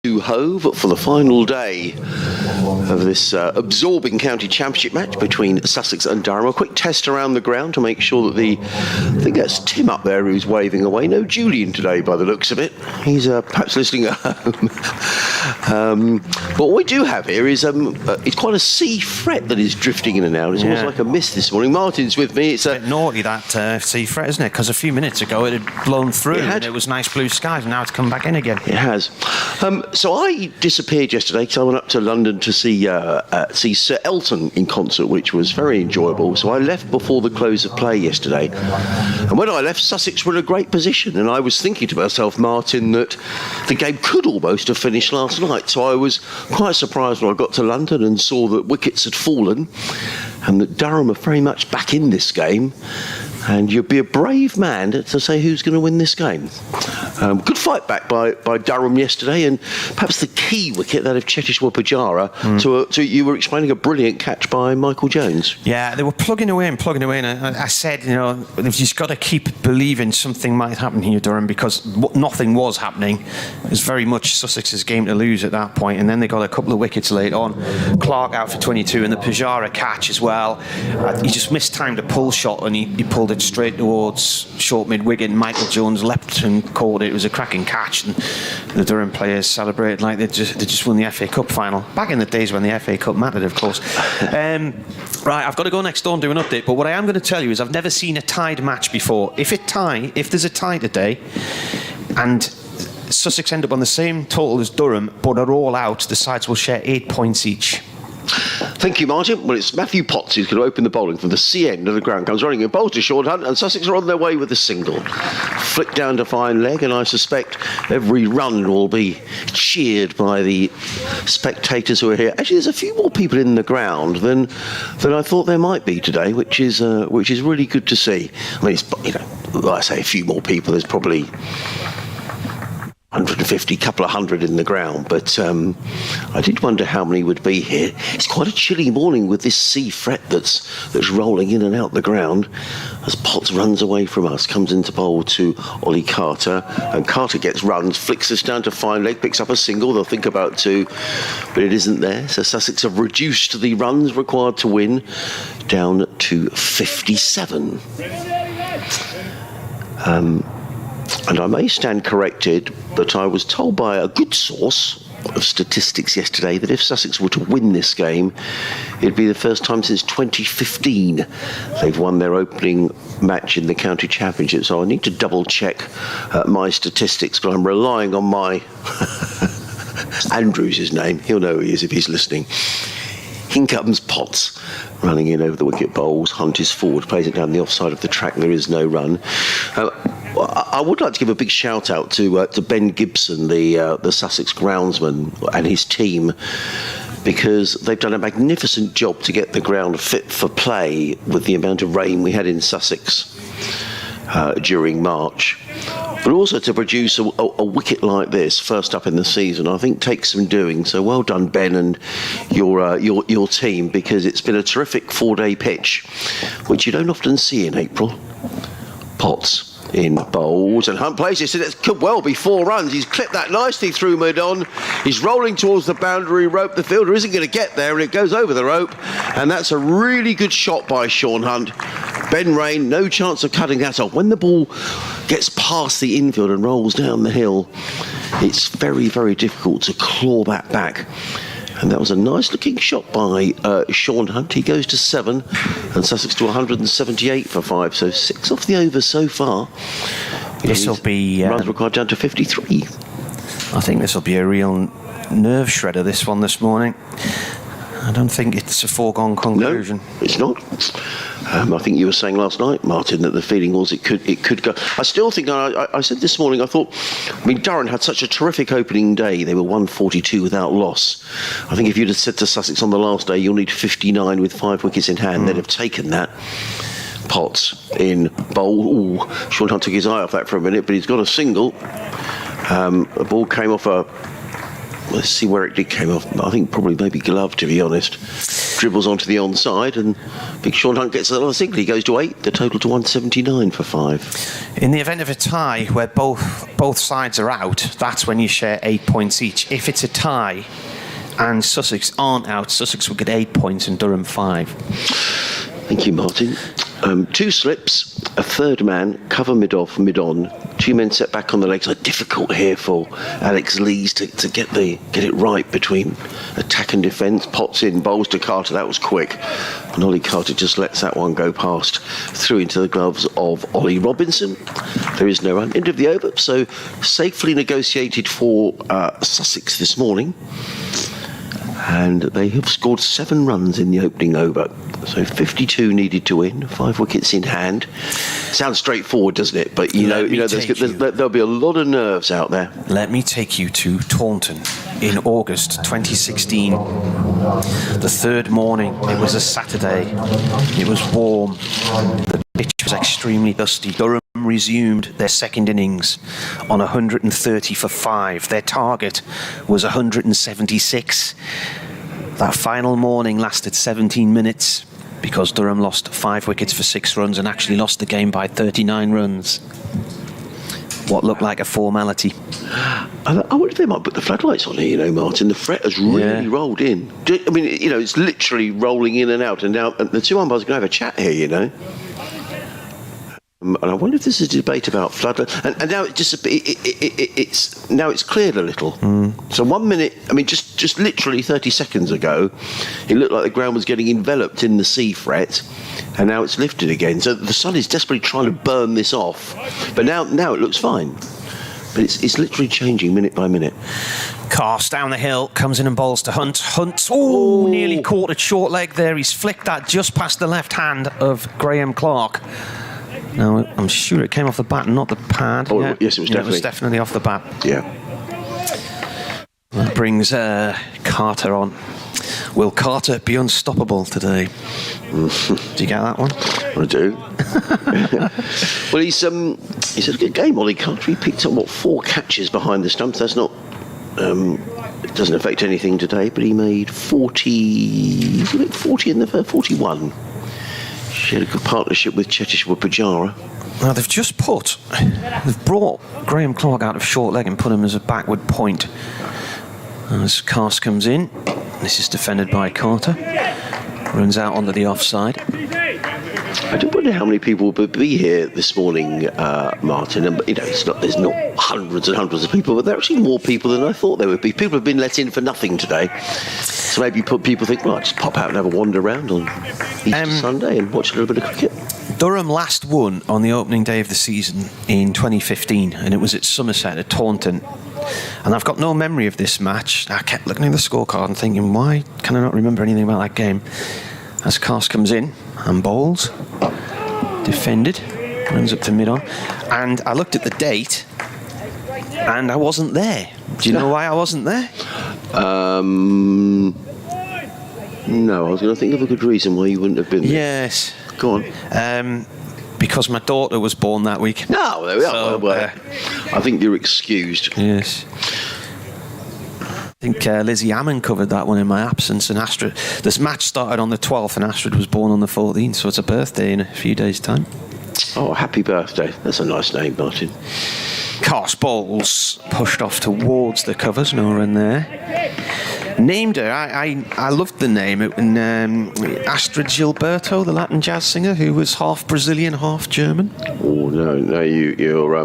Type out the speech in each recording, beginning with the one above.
to Hove for the final day of this absorbing county championship match between Sussex and Durham. A quick test around the ground to make sure that I think that's Tim up there who's waving away. No Julian today by the looks of it. He's perhaps listening at home. But what we do have here is it's quite a sea fret that is drifting in and out. It's almost like a mist this morning. Martin's with me. It's a bit naughty, that sea fret, isn't it? Because a few minutes ago it had blown through and it was nice blue skies, and now it's come back in again. It has. So I disappeared yesterday because I went up to London to see Sir Elton in concert, which was very enjoyable. So I left before the close of play yesterday. And when I left, Sussex were in a great position. And I was thinking to myself, Martin, that the game could almost have finished last night. So I was quite surprised when I got to London and saw that wickets had fallen and that Durham are very much back in this game. And you'd be a brave man to say who's going to win this game. Good fight back by Durham yesterday, and perhaps the key wicket, that of Cheteshwar Pujara, to you were explaining a brilliant catch by Michael Jones. Yeah, they were plugging away, and I said, they've just got to keep believing something might happen here, Durham, because nothing was happening. It was very much Sussex's game to lose at that point, and then they got a couple of wickets late on. Clark out for 22, and the Pujara catch as well. He just mistimed a pull shot, and he pulled it straight towards short mid-wicket. Michael Jones leapt and caught it. It was a cracking catch, and the Durham players celebrated like they just won the FA Cup final. Back in the days when the FA Cup mattered, of course. Right, I've got to go next door and do an update, but what I am going to tell you is I've never seen a tied match before. If there's a tie today, and Sussex end up on the same total as Durham, but are all out, the sides will share 8 points each. Thank you, Martin. Well, it's Matthew Potts who's going to open the bowling from the C end of the ground. Comes running in, bowls to short hunt, and Sussex are on their way with a single. Flick down to fine leg, and I suspect every run will be cheered by the spectators who are here. Actually, there's a few more people in the ground than I thought there might be today, which is really good to see. I mean, I say a few more people. There's probably 150, couple of hundred in the ground, but I did wonder how many would be here. It's quite a chilly morning with this sea fret that's rolling in and out the ground as Potts runs away from us, comes into bowl to Ollie Carter, and Carter gets runs, flicks us down to fine leg, picks up a single. They'll think about two, but it isn't there. So Sussex have reduced the runs required to win down to 57. And I may stand corrected, but I was told by a good source of statistics yesterday that if Sussex were to win this game, it'd be the first time since 2015 they've won their opening match in the county championship. So I need to double check my statistics, but I'm relying on my Andrew's his name. He'll know who he is if he's listening. In comes Potts, running in over the wicket bowls. Hunt is forward, plays it down the offside of the track. There is no run. I would like to give a big shout out to Ben Gibson, the Sussex groundsman, and his team, because they've done a magnificent job to get the ground fit for play with the amount of rain we had in Sussex during March. But also to produce a wicket like this first up in the season, I think takes some doing. So well done, Ben, and your team, because it's been a terrific 4-day pitch, which you don't often see in April. Potts in bowls, and Hunt plays it, and it could well be 4 runs. He's clipped that nicely through mid-on. He's rolling towards the boundary rope. The fielder isn't going to get there, and it goes over the rope, and that's a really good shot by Sean Hunt. Ben Rain, no chance of cutting that off. When the ball gets past the infield and rolls down the hill, it's very, very difficult to claw that back. And that was a nice-looking shot by Sean Hunt. He goes to 7, and Sussex to 178 for 5. So 6 off the over so far. This will be runs required down to 53. I think this will be a real nerve shredder, this one this morning. I don't think it's a foregone conclusion. No, it's not. I think you were saying last night, Martin, that the feeling was it could go. I still think, I said this morning, Durham had such a terrific opening day. They were 142 without loss. I think if you'd have said to Sussex on the last day, you'll need 59 with 5 wickets in hand, they'd have taken that. Potts in bowl. Ooh, Sean Hunt took his eye off that for a minute, but he's got a single. The ball came off a let's see where it did came off. I think probably maybe glove, to be honest. Dribbles onto the onside, and Big Sean Hunt gets another single. He goes to 8, the total to 179 for 5. In the event of a tie where both sides are out, that's when you share 8 points each. If it's a tie and Sussex aren't out, Sussex will get 8 points and Durham 5. Thank you, Martin. 2 slips, a third man, cover mid-off, mid-on. 2 men set back on the legs. Difficult here for Alex Lees to get it right between attack and defence. Potts in, bowls to Carter. That was quick. And Ollie Carter just lets that one go past, through into the gloves of Ollie Robinson. There is no run. End of the over. So safely negotiated for Sussex this morning. And they have scored 7 runs in the opening over. So 52 needed to win, 5 wickets in hand. Sounds straightforward, doesn't it? But there'll be a lot of nerves out there. Let me take you to Taunton in August 2016. The third morning, it was a Saturday. It was warm. The pitch was extremely dusty. Durham resumed their second innings on 130 for 5. Their target was 176. That final morning lasted 17 minutes because Durham lost 5 wickets for 6 runs and actually lost the game by 39 runs. What looked like a formality. I wonder if they might put the floodlights on here, Martin. The fret has really rolled in. I mean, it's literally rolling in and out. And now the 2 umpires are going to have a chat here, And I wonder if this is a debate about floodlights. And now it's cleared a little. So 1 minute, just literally 30 seconds ago, it looked like the ground was getting enveloped in the sea fret, and now it's lifted again. So the sun is desperately trying to burn this off, but now it looks fine. But it's literally changing minute by minute. Cast down the hill, comes in and bowls to Hunt. Hunt, nearly caught a short leg there. He's flicked that just past the left hand of Graham Clark. No, I'm sure it came off the bat, not the pad. Oh, yeah. Yes, it was definitely. It was definitely off the bat. Yeah. That brings Carter on. Will Carter be unstoppable today? Do you get that one? I do. Well, he's had a good game, Ollie Carter. He picked up 4 catches behind the stumps. That's not. It doesn't affect anything today, but he made 40. 40 in the first, 41. She had a good partnership with Cheteshwar Pujara. Now they've brought Graham Clark out of short leg and put him as a backward point. As Cast comes in, this is defended by Carter. Runs out onto the offside. I do wonder how many people will be here this morning, Martin. And there's not hundreds and hundreds of people, but there are actually more people than I thought there would be. People have been let in for nothing today. So maybe people think, well, I'll just pop out and have a wander around on Easter Sunday and watch a little bit of cricket. Durham last won on the opening day of the season in 2015, and it was at Somerset at Taunton. And I've got no memory of this match. I kept looking at the scorecard and thinking, why can I not remember anything about that game? As Cast comes in and bowls, defended, runs up to mid-on, and I looked at the date and I wasn't there. Do you know why I wasn't there? No, I was going to think of a good reason why you wouldn't have been there. Yes. Go on. Because my daughter was born that week. No, there we are. Well, I think you're excused. Yes. I think Lizzie Ammon covered that one in my absence, and Astrid. This match started on the 12th, and Astrid was born on the 14th, so it's a birthday in a few days' time. Oh, happy birthday. That's a nice name, Martin. Cast balls pushed off towards the covers, nowhere in there. Named her, I loved the name. Astrid Gilberto, the Latin jazz singer, who was half Brazilian, half German. Oh, no, you're...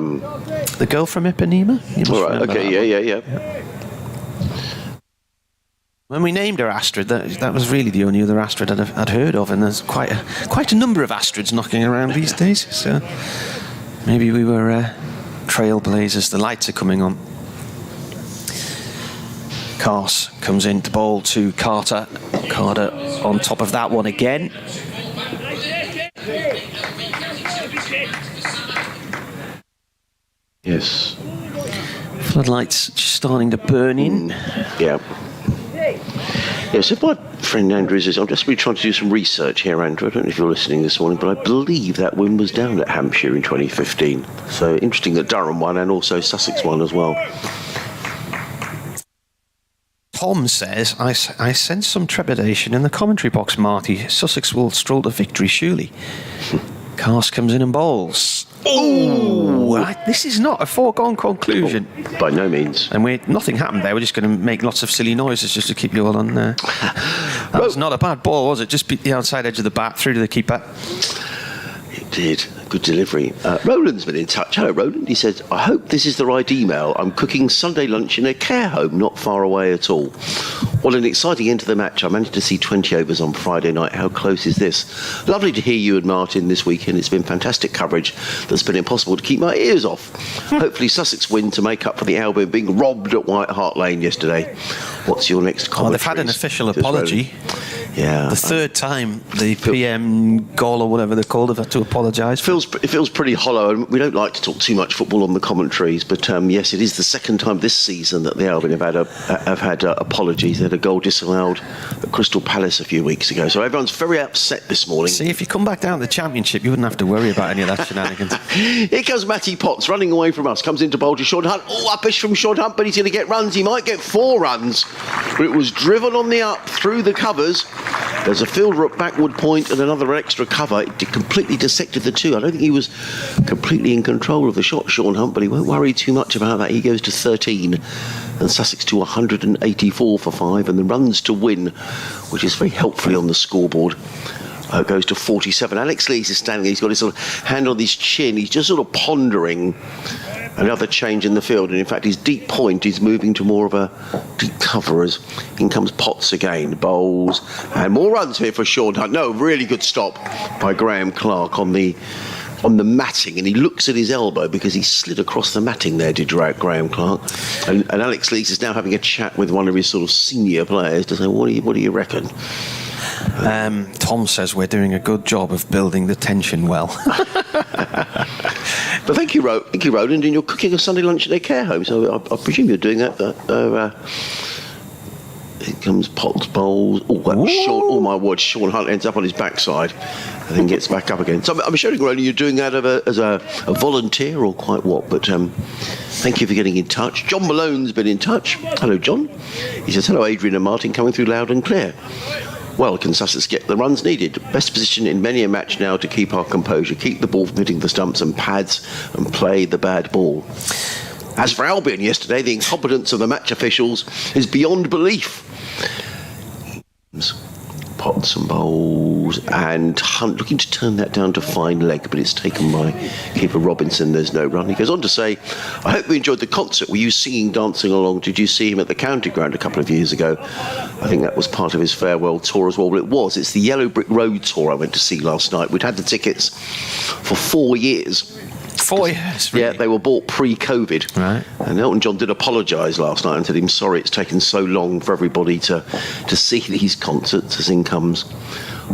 The girl from Ipanema? All right, okay, yeah. When we named her Astrid, that was really the only other Astrid I'd heard of, and there's quite a number of Astrids knocking around these days, so maybe we were trailblazers. The lights are coming on. Cars comes in to bowl to Carter. Carter on top of that one again. Yes. Floodlights just starting to burn in. Yeah. Yes, if my friend Andrew says, I'm just really trying to do some research here, Andrew. I don't know if you're listening this morning, but I believe that win was down at Hampshire in 2015. So interesting that Durham won and also Sussex won as well. Tom says, I sense some trepidation in the commentary box, Marty. Sussex will stroll to victory, surely. Cast comes in and bowls. Oh, this is not a foregone conclusion. By no means. And nothing happened there. We're just going to make lots of silly noises just to keep you all on there. That was not a bad ball, was it? Just beat the outside edge of the bat through to the keeper. It did. Good delivery. Roland's been in touch. Hello, Roland. He said, I hope this is the right email. I'm cooking Sunday lunch in a care home not far away at all. What an exciting end to the match. I managed to see 20 overs on Friday night. How close is this? Lovely to hear you and Martin this weekend. It's been fantastic coverage that's been impossible to keep my ears off. Hopefully Sussex win to make up for the Albion being robbed at White Hart Lane yesterday. What's your next comment? Oh, they've had an official apology. Yeah. The third time the PM goal or whatever they're called have had to apologise. It feels pretty hollow, and we don't like to talk too much football on the commentaries, but yes, it is the second time this season that the Albion have had apologies. They had a goal disallowed at Crystal Palace a few weeks ago, so everyone's very upset this morning. See, if you come back down to the Championship, you wouldn't have to worry about any of that shenanigans. Here comes Matty Potts running away from us, comes into bowl to Sean Hunt. Oh, uppish from Sean Hunt, but he's going to get runs. He might get 4 runs, but it was driven on the up through the covers. There's a fielder at backward point and another extra cover. It completely dissected the two. I don't think he was completely in control of the shot, Sean Hunt, but he won't worry too much about that. He goes to 13 and Sussex to 184 for 5, and the runs to win, which is very helpfully on the scoreboard, goes to 47. Alex Lees is standing there. He's got his sort of hand on his chin. He's just sort of pondering another change in the field, and in fact his deep point is moving to more of a deep cover as in comes Potts again, bowls, and more runs here for Sean Hunt. No, really good stop by Graham Clark on the matting, and he looks at his elbow because he slid across the matting there, did Graham Clark, and Alex Lees is now having a chat with one of his sort of senior players to say, what do you reckon? Tom says we're doing a good job of building the tension well. But thank you, Roland, and you're cooking a Sunday lunch at their care home, so I presume you're doing that. Here comes Potts bowls. Oh my word, Sean Hunt ends up on his backside and then gets back up again. So I'm assuming, Roland, you're doing that as a volunteer or quite what, but thank you for getting in touch. John Malone's been in touch. Hello, John. He says, hello, Adrian and Martin, coming through loud and clear. Well, can Sussex get the runs needed? Best position in many a match now to keep our composure, keep the ball from hitting the stumps and pads and play the bad ball. As for Albion yesterday, the incompetence of the match officials is beyond belief. Potts and bowls, and Hunt looking to turn that down to fine leg, but it's taken by keeper Robinson. There's no run. He goes on to say, I hope you enjoyed the concert. Were you singing, dancing along? Did you see him at the County Ground a couple of years ago? I think that was part of his farewell tour as well. Well, it was. It's the Yellow Brick Road tour I went to see last night. We'd had the tickets for 4 years. 4 years, really? Yeah, they were bought pre-COVID. Right. And Elton John did apologise last night and said, I'm sorry it's taken so long for everybody to see these concerts. As in comes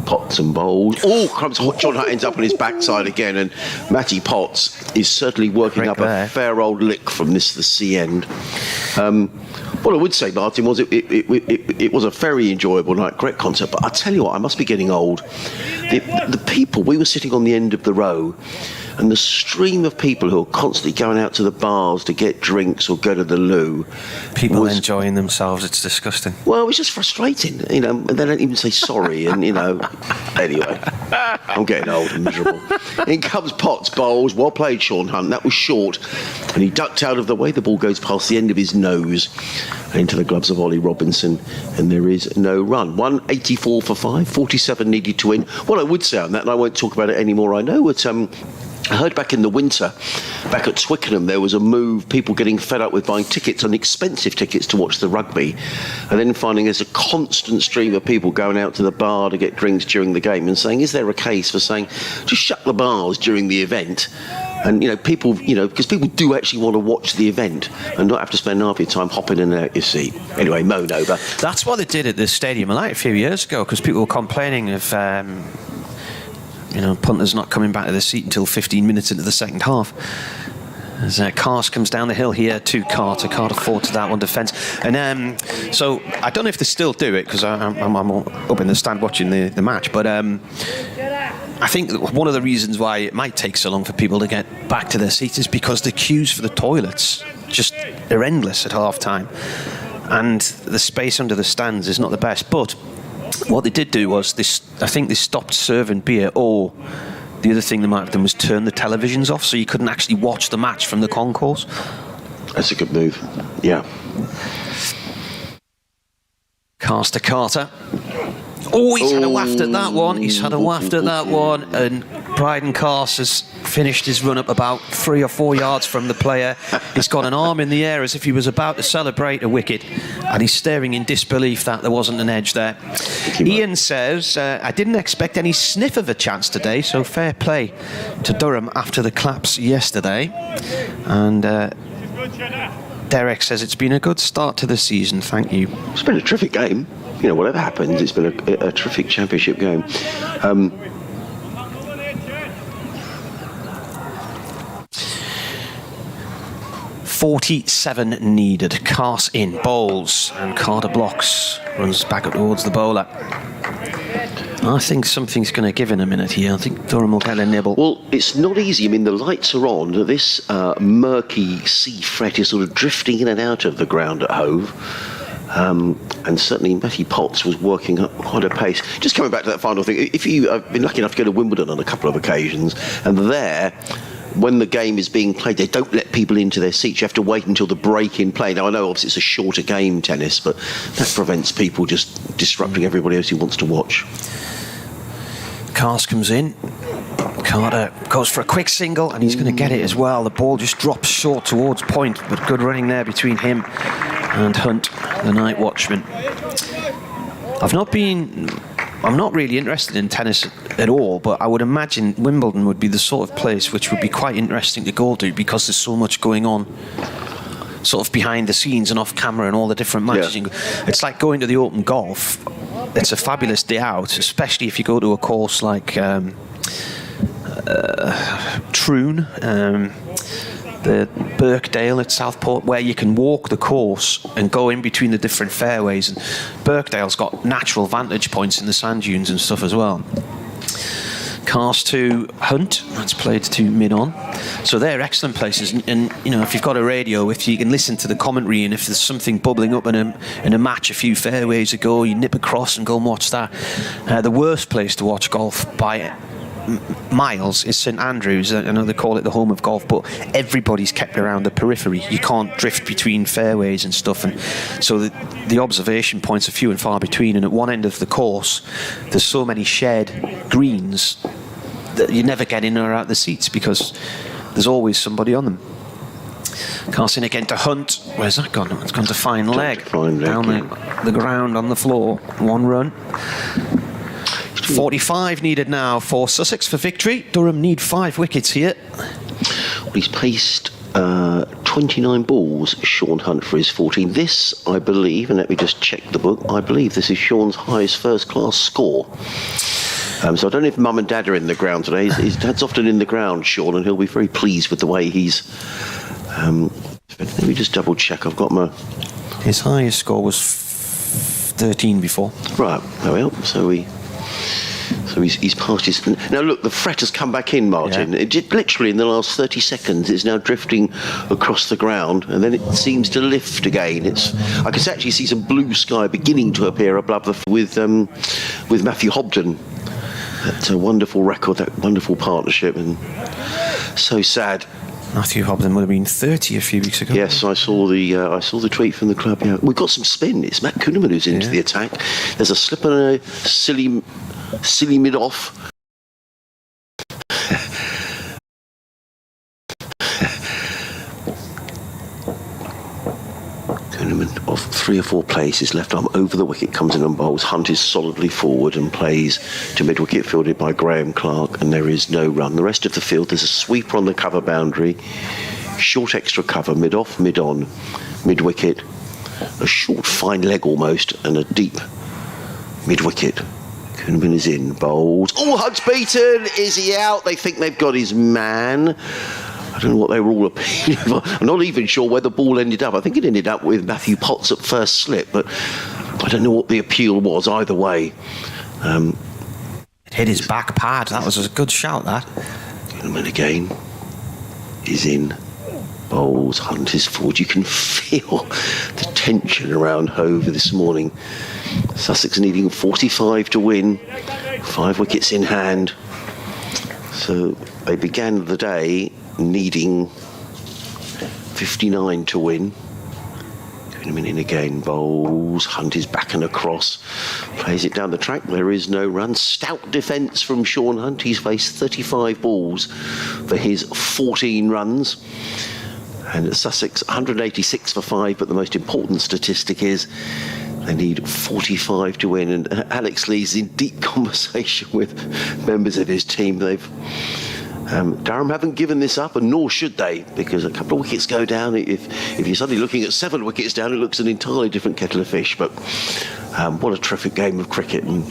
Potts and bowls. Oh, comes John Hunt ends up on his backside again, and Matty Potts is certainly working up a fair old lick from the sea end. What I would say, Martin, was it was a very enjoyable night, great concert, but I tell you what, I must be getting old. The people, we were sitting on the end of the row, and the stream of people who are constantly going out to the bars to get drinks or go to the loo. People enjoying themselves, it's disgusting. Well, it was just frustrating, and they don't even say sorry, and anyway, I'm getting old and miserable. In comes Potts, bowls, well played Sean Hunt, that was short, and he ducked out of the way, the ball goes past the end of his nose, into the gloves of Ollie Robinson, and there is no run. 184 for 5, 47 needed to win. What I would say on that, and I won't talk about it anymore, I know that I heard back in the winter, back at Twickenham, there was a move, people getting fed up with buying tickets, and expensive tickets to watch the rugby, and then finding there's a constant stream of people going out to the bar to get drinks during the game, and saying, is there a case for saying, just shut the bars during the event? And, people, because people do actually want to watch the event and not have to spend half your time hopping in and out your seat. Anyway, moan over. That's what they did at the stadium a few years ago, because people were complaining of punters not coming back to the seat until 15 minutes into the second half. As Cars comes down the hill here to Carter. Carter forward to that one defence. And so I don't know if they still do it, because I'm up in the stand watching the match, but I think one of the reasons why it might take so long for people to get back to their seats is because the queues for the toilets just are endless at half time. and the space under the stands is not the best. But what they did do was I think they stopped serving beer, or the other thing they might have done was turn the televisions off, so you couldn't actually watch the match from the concourse. That's a good move. Yeah. Cast to Carter. Oh, he's had a waft at that one. He's had a waft at that one. And Bryden Cast has finished his run up about 3 or 4 yards from the player. He's got an arm in the air as if he was about to celebrate a wicket. And he's staring in disbelief that there wasn't an edge there. Ian says, I didn't expect any sniff of a chance today, so fair play to Durham after the claps yesterday. And Derek says, it's been a good start to the season, thank you. It's been a terrific game. You know, whatever happens, it's been a terrific championship game. 47 needed. Cast in, bowls, and Carter blocks, runs back up towards the bowler. I think something's going to give in a minute here. I think Durham will get a nibble. Well, it's not easy. I mean, the lights are on. This murky sea fret is sort of drifting in and out of the ground at Hove. And certainly Matthew Potts was working at quite a pace. Just coming back to that final thing, if you have been lucky enough to go to Wimbledon on a couple of occasions, and there, when the game is being played, they don't let people into their seats. You have to wait until the break in play. Now, I know obviously it's a shorter game, tennis, but that prevents people just disrupting everybody else who wants to watch. Cast comes in. Carter goes for a quick single, and he's going to get it as well. The ball just drops short towards point, but good running there between him and Hunt, the night watchman. I'm not really interested in tennis at all, but I would imagine Wimbledon would be the sort of place which would be quite interesting to go to, because there's so much going on sort of behind the scenes and off camera and all the different matches. Yeah. It's like going to the Open Golf. It's a fabulous day out, especially if you go to a course like Troon, the Birkdale at Southport, where you can walk the course and go in between the different fairways. And Birkdale's got natural vantage points in the sand dunes and stuff as well. Cast to Hunt, that's played to mid-on. So they're excellent places, and you know, if you've got a radio, if you can listen to the commentary, and if there's something bubbling up in a match a few fairways ago, you nip across and go and watch that. The worst place to watch golf by miles is St Andrews. I know they call it the home of golf, but everybody's kept around the periphery. You can't drift between fairways and stuff, and so the observation points are few and far between. And at one end of the course, there's so many shared greens that you never get in or out the seats because there's always somebody on them. Casting again to Hunt. Where's that gone? It's gone to fine leg. Down the ground on the floor. 1 run. 45 needed now for Sussex for victory. Durham need 5 wickets here. Well, he's paced 29 balls, Sean Hunt, for his 14. This, I believe, and let me just check the book, I believe this is Sean's highest first-class score. So I don't know if Mum and Dad are in the ground today. His dad's often in the ground, Sean, and he'll be very pleased with the way he's... let me just double-check. I've got my... His highest score was 13 before. Right, well, so he's passed his... Now, look, the fret has come back in, Martin. Yeah. It literally, in the last 30 seconds, it's now drifting across the ground, and then it seems to lift again. I can actually see some blue sky beginning to appear above with Matthew Hobden. That's a wonderful record, that wonderful partnership, and so sad. Matthew Hobden would have been 30 a few weeks ago. Yes, I saw the tweet from the club. Yeah, we've got some spin. It's Matt Kuhneman who's into the attack. There's a slip and a silly mid-off. Kuhneman off 3 or 4 places, left arm over the wicket, comes in and bowls. Hunt is solidly forward and plays to mid-wicket, fielded by Graham Clark, and there is no run. The rest of the field, there's a sweeper on the cover boundary, short extra cover, mid-off, mid-on, mid-wicket, a short fine leg almost, and a deep mid-wicket. Kuhneman is in, bowls. Oh, Hunt's beaten! Is he out? They think they've got his man. I don't know what they were all appealing for. I'm not even sure where the ball ended up. I think it ended up with Matthew Potts at first slip, but I don't know what the appeal was either way. It hit his back pad. That was a good shout, that. Kuhneman again is in. Bowles, Hunt is forward. You can feel the tension around Hove this morning. Sussex needing 45 to win, 5 wickets in hand. So they began the day needing 59 to win. Going a minute in again. Bowles, Hunt is back and across. Plays it down the track. There is no run. Stout defence from Sean Hunt. He's faced 35 balls for his 14 runs. And at Sussex, 186 for 5, but the most important statistic is they need 45 to win. And Alex Lee's in deep conversation with members of his team. Durham haven't given this up, and nor should they, because a couple of wickets go down. If you're suddenly looking at 7 wickets down, it looks an entirely different kettle of fish. But what a terrific game of cricket. And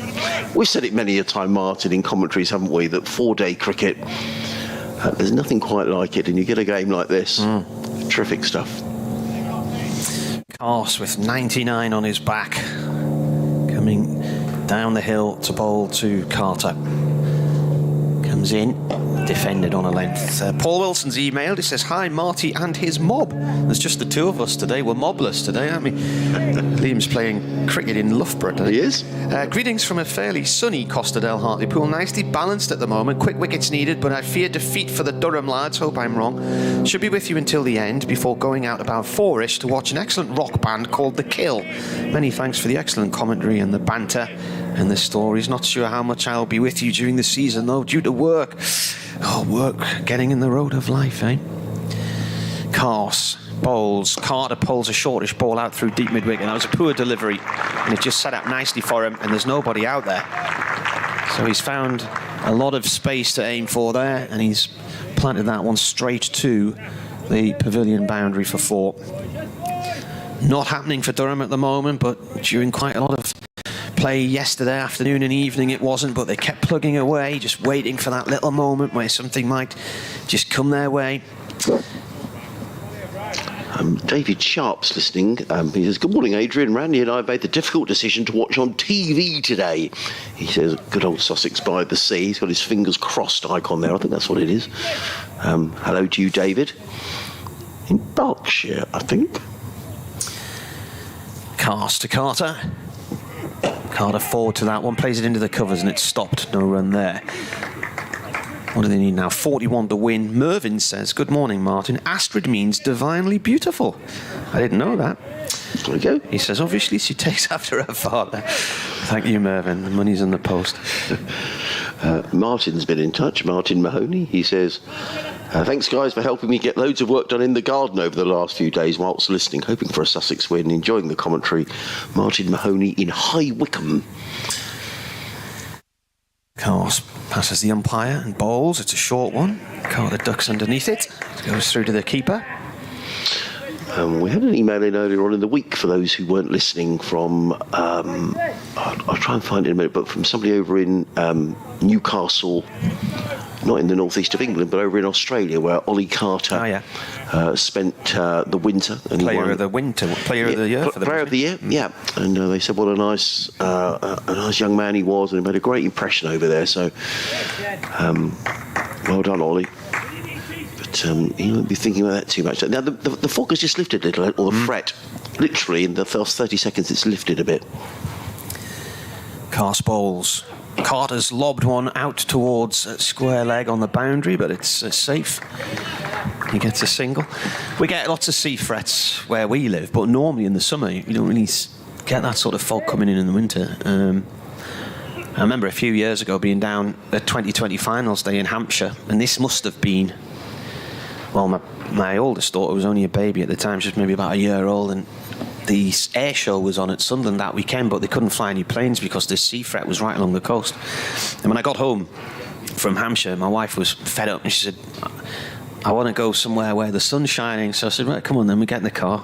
we've said it many a time, Martin, in commentaries, haven't we, that 4-day cricket, there's nothing quite like it. And you get a game like this, terrific stuff. Carse with 99 on his back, coming down the hill to bowl to Carter. Comes in, defended on a length. Paul Wilson's emailed. He says, "Hi, Marty and his mob." There's just the two of us today. We're mobless today, aren't we? Liam's playing cricket in Loughborough today. He is. Greetings from a fairly sunny Costerdale Hartlepool. Nicely balanced at the moment. Quick wickets needed, but I fear defeat for the Durham lads. Hope I'm wrong. Should be with you until the end before going out about 4ish to watch an excellent rock band called The Kill. Many thanks for the excellent commentary and the banter and the stories. Not sure how much I'll be with you during the season, though, due to work. Oh, work getting in the road of life, eh? Carse bowls. Carter pulls a shortish ball out through deep mid-wicket. That was a poor delivery, and it just set up nicely for him, and there's nobody out there. So he's found a lot of space to aim for there, and he's planted that one straight to the pavilion boundary for 4. Not happening for Durham at the moment, but during quite a lot of play yesterday afternoon and evening it wasn't, but they kept plugging away, just waiting for that little moment where something might just come their way. David Sharp's listening. He says, "Good morning, Adrian. Randy and I made the difficult decision to watch on TV today." He says, "Good old Sussex by the sea." He's got his fingers crossed icon there. I think that's what it is. Hello to you, David. In Berkshire, I think. Cast to Carter. Carter forward to that one, plays it into the covers, and it's stopped. No run there. What do they need now? 41 to win. Mervyn says, "Good morning, Martin. Astrid means divinely beautiful." I didn't know that. There we go. He says, "Obviously she takes after her father." Thank you, Mervyn. The money's in the post. Martin's been in touch. Martin Mahoney. He says, "Thanks, guys, for helping me get loads of work done in the garden over the last few days whilst listening. Hoping for a Sussex win. Enjoying the commentary." Martin Mahoney in High Wycombe. Carse passes the umpire and bowls. It's a short one. Carter ducks underneath it. Goes through to the keeper. We had an email in earlier on in the week for those who weren't listening from, I'll try and find it in a minute, but from somebody over in Newcastle, not in the northeast of England, but over in Australia, where Ollie Carter spent the winter. And Player of the year for them. Player of the year, yeah. And they said what a nice young man he was, and he made a great impression over there. So, well done, Ollie. But you won't be thinking about that too much. Now, the fog has just lifted a little, or the fret. Literally, in the first 30 seconds, it's lifted a bit. Carse bowls. Carter's lobbed one out towards square leg on the boundary, but it's safe. He gets a single. We get lots of sea frets where we live, but normally in the summer, you don't really get that sort of fog coming in the winter. I remember a few years ago being down at 2020 finals day in Hampshire, and this must have been, well, my oldest daughter was only a baby at the time. She was maybe about a year old, and the air show was on at Sunderland that weekend, but they couldn't fly any planes because the sea fret was right along the coast. And when I got home from Hampshire, my wife was fed up, and she said, "I want to go somewhere where the sun's shining." So I said, "Right, come on then." We get in the car,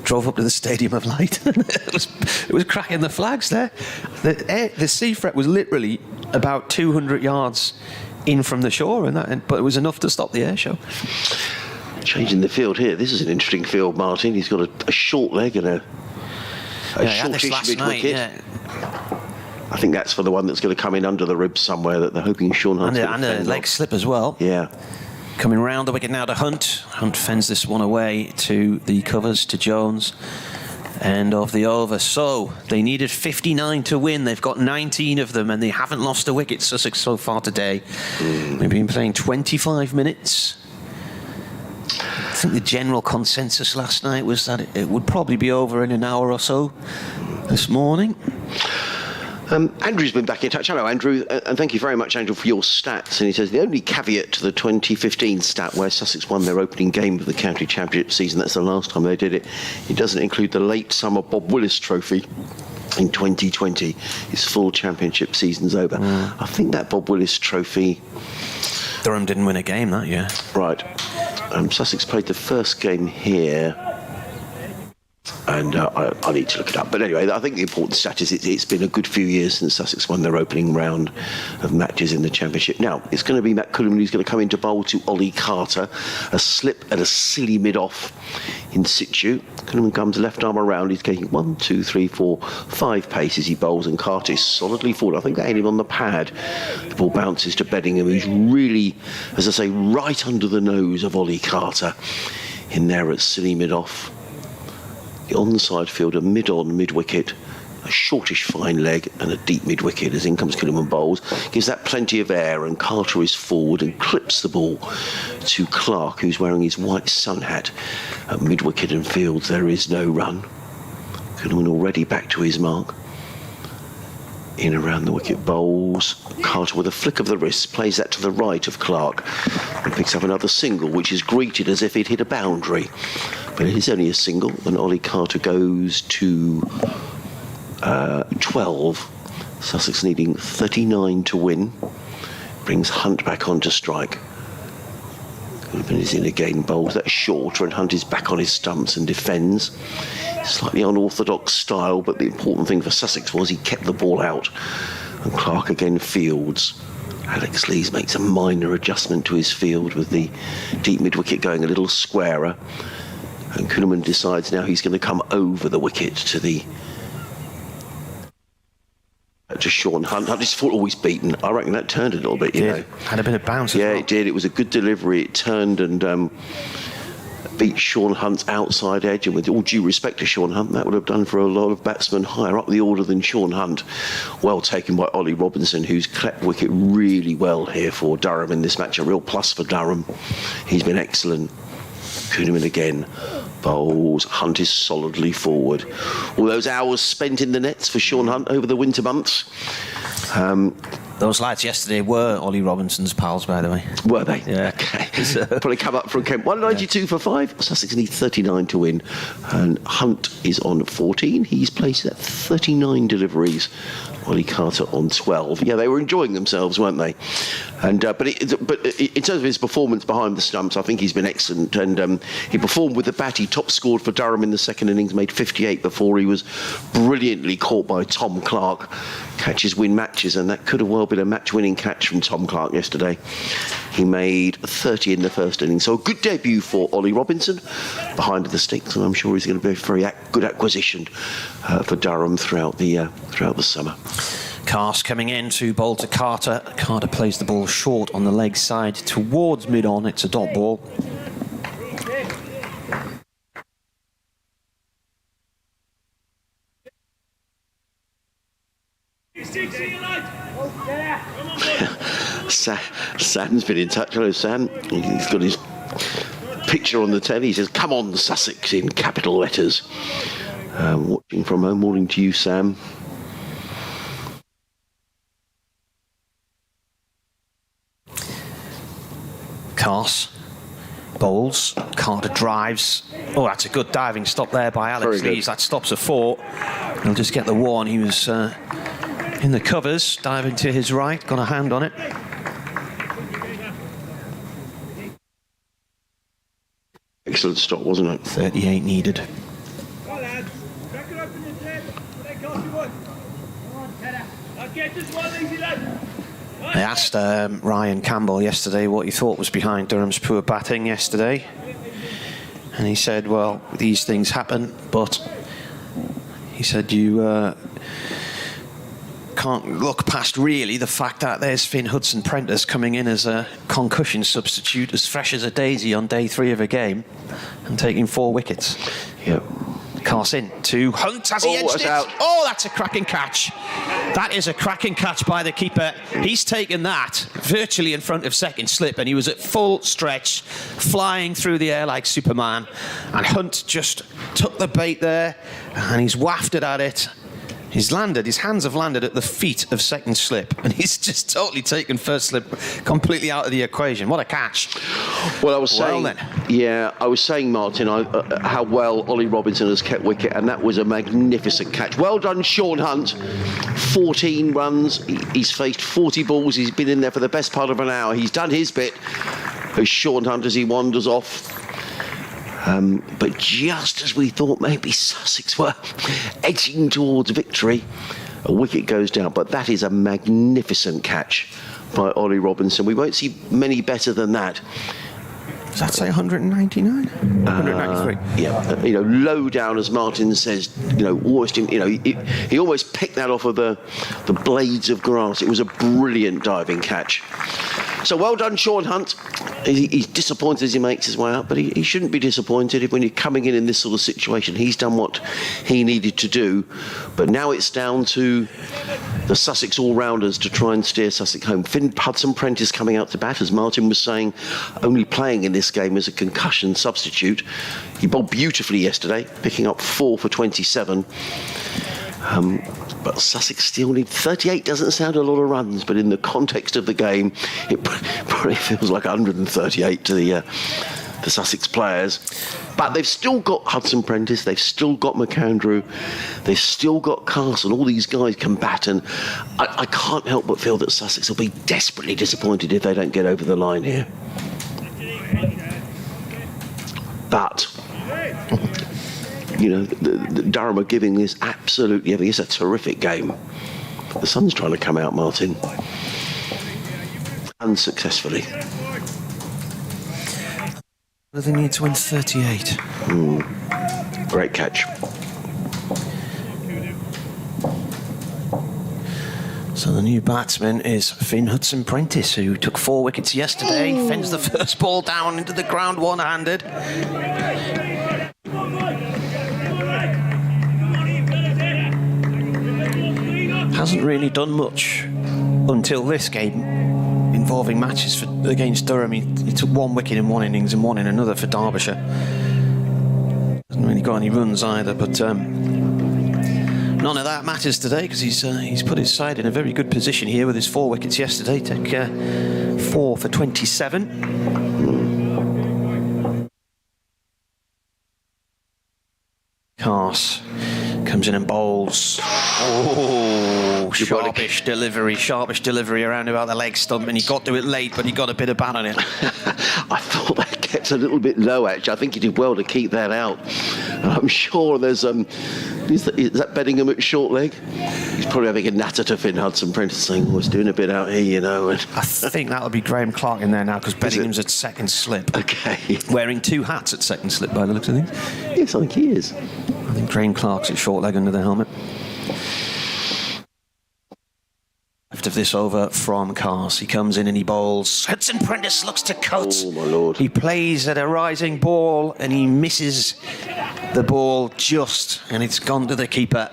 drove up to the Stadium of Light. it was cracking the flags there. The sea fret was literally about 200 yards in from the shore, but it was enough to stop the air show. Changing the field here. This is an interesting field, Martin. He's got a short leg and a shortish mid-wicket. Yeah. I think that's for the one that's going to come in under the ribs somewhere that they're hoping Sean Hunt's and a leg slip as well. Yeah. Coming round the wicket now to Hunt. Hunt fends this one away to the covers, to Jones. End of the over. So they needed 59 to win. They've got 19 of them, and they haven't lost a wicket, Sussex, so far today. They've been playing 25 minutes. I think the general consensus last night was that it would probably be over in an hour or so this morning. Andrew's been back in touch. Hello, Andrew, and thank you very much, Andrew, for your stats. And he says the only caveat to the 2015 stat where Sussex won their opening game of the county championship season, that's the last time they did it, it doesn't include the late summer Bob Willis trophy in 2020. His full championship season's over. I think that Bob Willis trophy... Durham didn't win a game that year. Right. Sussex played the first game here. And I need to look it up. But anyway, I think the important stat is it's been a good few years since Sussex won their opening round of matches in the Championship. Now, it's going to be Matt Cullinan who's going to come into bowl to Ollie Carter. A slip and a silly mid-off in situ. Cullinan comes left arm around. He's taking 1, 2, 3, 4, 5 paces. He bowls and Carter is solidly forward. I think they hit him on the pad. The ball bounces to Beddingham, who's really, as I say, right under the nose of Ollie Carter in there at silly mid-off. The onside fielder, mid-on, mid-wicket, a shortish fine leg and a deep mid-wicket as in comes Cullinan bowls. Gives that plenty of air and Carter is forward and clips the ball to Clark, who's wearing his white sun hat. At mid-wicket and fields, there is no run. Cullinan already back to his mark. In around the wicket bowls. Carter with a flick of the wrist plays that to the right of Clark and picks up another single, which is greeted as if he'd hit a boundary. But it is only a single, and Ollie Carter goes to 12. Sussex needing 39 to win. Brings Hunt back on to strike. Cullinan is in again, bowls that shorter, and Hunt is back on his stumps and defends. Slightly unorthodox style, but the important thing for Sussex was he kept the ball out. And Clark again fields. Alex Lees makes a minor adjustment to his field with the deep mid-wicket going a little squarer. And Cullinan decides now he's going to come over the wicket to Sean Hunt. Hunt, his foot always beaten. I reckon that turned a little bit, you know. Had a bit of bounce as well. well. It did. It was a good delivery. It turned and beat Sean Hunt's outside edge. And with all due respect to Sean Hunt, that would have done for a lot of batsmen higher up the order than Sean Hunt. Well taken by Ollie Robinson, who's clept wicket really well here for Durham in this match. A real plus for Durham. He's been excellent. Cullinan again bowls. Hunt is solidly forward. All those hours spent in the nets for Sean Hunt over the winter months. Those lads yesterday were Ollie Robinson's pals, by the way. Were they? Yeah. Okay. Probably come up from Kent. 192 for 5. Sussex need 39 to win. And Hunt is on 14. He's placed at 39 deliveries. Ollie Carter on 12. Yeah, they were enjoying themselves, weren't they? And but in terms of his performance behind the stumps, I think he's been excellent. And he performed with the bat. He top scored for Durham in the second innings, made 58 before he was brilliantly caught by Tom Clark. Catches win matches, and that could have well been a match-winning catch from Tom Clark yesterday. He made 30 in the first innings. So a good debut for Ollie Robinson behind the sticks, and I'm sure he's going to be a very good acquisition for Durham throughout the summer. Cast coming in to bowl to Carter. Carter plays the ball short on the leg side towards mid-on. It's a dot ball. Sam's been in touch. Hello, Sam. He's got his picture on the telly. He says, "Come on, Sussex," in capital letters. Watching from home. Morning to you, Sam. Cast bowls. Carter drives. Oh, that's a good diving stop there by Alex Lees. That stops a 4. He'll just get the 1. He was in the covers, diving to his right, got a hand on it. Excellent stop, wasn't it? 38 needed. I asked Ryan Campbell yesterday what he thought was behind Durham's poor batting yesterday. And he said, well, these things happen, but he said can't look past really the fact that there's Finn Hudson-Prentice coming in as a concussion substitute, as fresh as a daisy on day 3 of a game, and taking 4 wickets. Yep. Pass in to Hunt as he edged it. Out. Oh, that's a cracking catch. That is a cracking catch by the keeper. He's taken that virtually in front of second slip, and he was at full stretch, flying through the air like Superman. And Hunt just took the bait there, and he's wafted at it. His hands have landed at the feet of second slip, and he's just totally taken first slip completely out of the equation. What a catch. Well, I was saying, Martin, how well Ollie Robinson has kept wicket, and that was a magnificent catch. Well done, Sean Hunt. 14 runs. He's faced 40 balls. He's been in there for the best part of an hour. He's done his bit. As Sean Hunt, as he wanders off. But just as we thought maybe Sussex were edging towards victory, a wicket goes down. But that is a magnificent catch by Ollie Robinson. We won't see many better than that. Does that say 199? 193. Yeah, low down, as Martin says. Almost. He almost picked that off of the blades of grass. It was a brilliant diving catch. So well done, Sean Hunt. He's disappointed as he makes his way up, but he shouldn't be disappointed when you're coming in this sort of situation. He's done what he needed to do, but now it's down to the Sussex all-rounders to try and steer Sussex home. Finn Hudson-Prentice coming out to bat, as Martin was saying, only playing in this game as a concussion substitute. He bowled beautifully yesterday, picking up 4 for 27. But Sussex still need 38. Doesn't sound a lot of runs, but in the context of the game, it probably feels like 138 to the Sussex players. But they've still got Hudson-Prentice, they've still got McAndrew, they've still got Carson. All these guys can bat, and I can't help but feel that Sussex will be desperately disappointed if they don't get over the line here. But the Durham are giving this absolutely everything. It's a terrific game. The sun's trying to come out, Martin. Unsuccessfully. They need to win 38. Great catch. So the new batsman is Finn Hudson-Prentice, who took 4 wickets yesterday. Fends the first ball down into the ground one-handed. Hasn't really done much until this game involving matches against Durham. He took 1 wicket in one innings and 1 in another for Derbyshire. Hasn't really got any runs either, but none of that matters today because he's put his side in a very good position here with his 4 wickets yesterday. Took 4 for 27. Cars comes in and bowls. Oh, sharpish delivery around about the leg stump, and he got to it late, but he got a bit of bat on it. I thought that kept a little bit low, actually. I think he did well to keep that out. I'm sure there's is that Bedingham at short leg? He's probably having a natter to Finn Hudson-Prentice, saying, "Well, it's doing a bit out here, And I think that'll be Graham Clark in there now because Beddingham's at second slip. Okay. Wearing 2 hats at second slip by the looks of things. Yes, I think he is. I think Graham Clark's at short leg under the helmet. Left of this over from Cars. He comes in and he bowls. Hudson-Prentice looks to cut. Oh, my Lord. He plays at a rising ball and he misses the ball just, and it's gone to the keeper.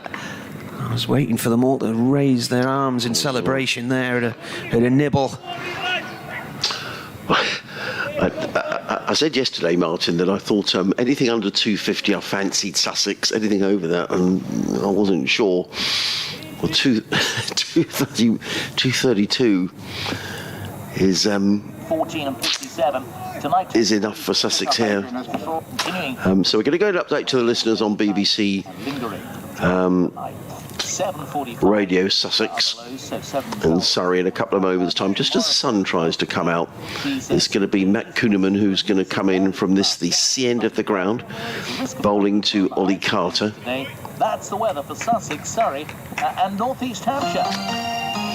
I was waiting for them all to raise their arms in celebration there at a nibble. I said yesterday, Martin, that I thought anything under 250 I fancied Sussex. Anything over that, I wasn't sure. Well, 232 is 14 and 57 tonight is enough for Sussex here. So we're going to go and update to the listeners on BBC Radio Sussex and Surrey in a couple of moments' time, just as the sun tries to come out. It's going to be Matt Kuhneman who's going to come in from the sea end of the ground, bowling to Ollie Carter. That's the weather for Sussex, Surrey and North East Hampshire.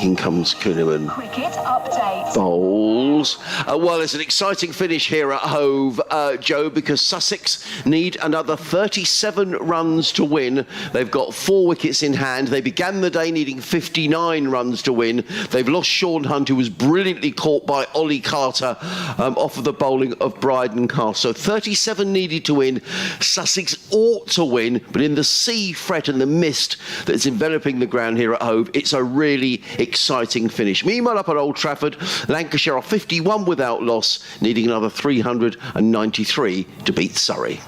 In comes Kuhneman. Cricket update. Bowls. Well, it's an exciting finish here at Hove, Joe, because Sussex need another 37 runs to win. They've got 4 wickets in hand. They began the day needing 59 runs to win. They've lost Sean Hunt, who was brilliantly caught by Ollie Carter off of the bowling of Bryden Castle. So 37 needed to win. Sussex ought to win, but in the sea fret and the mist that's enveloping the ground here at Hove, it's a really exciting finish. Meanwhile, up at Old Trafford, Lancashire are 51 without loss, needing another 393 to beat Surrey.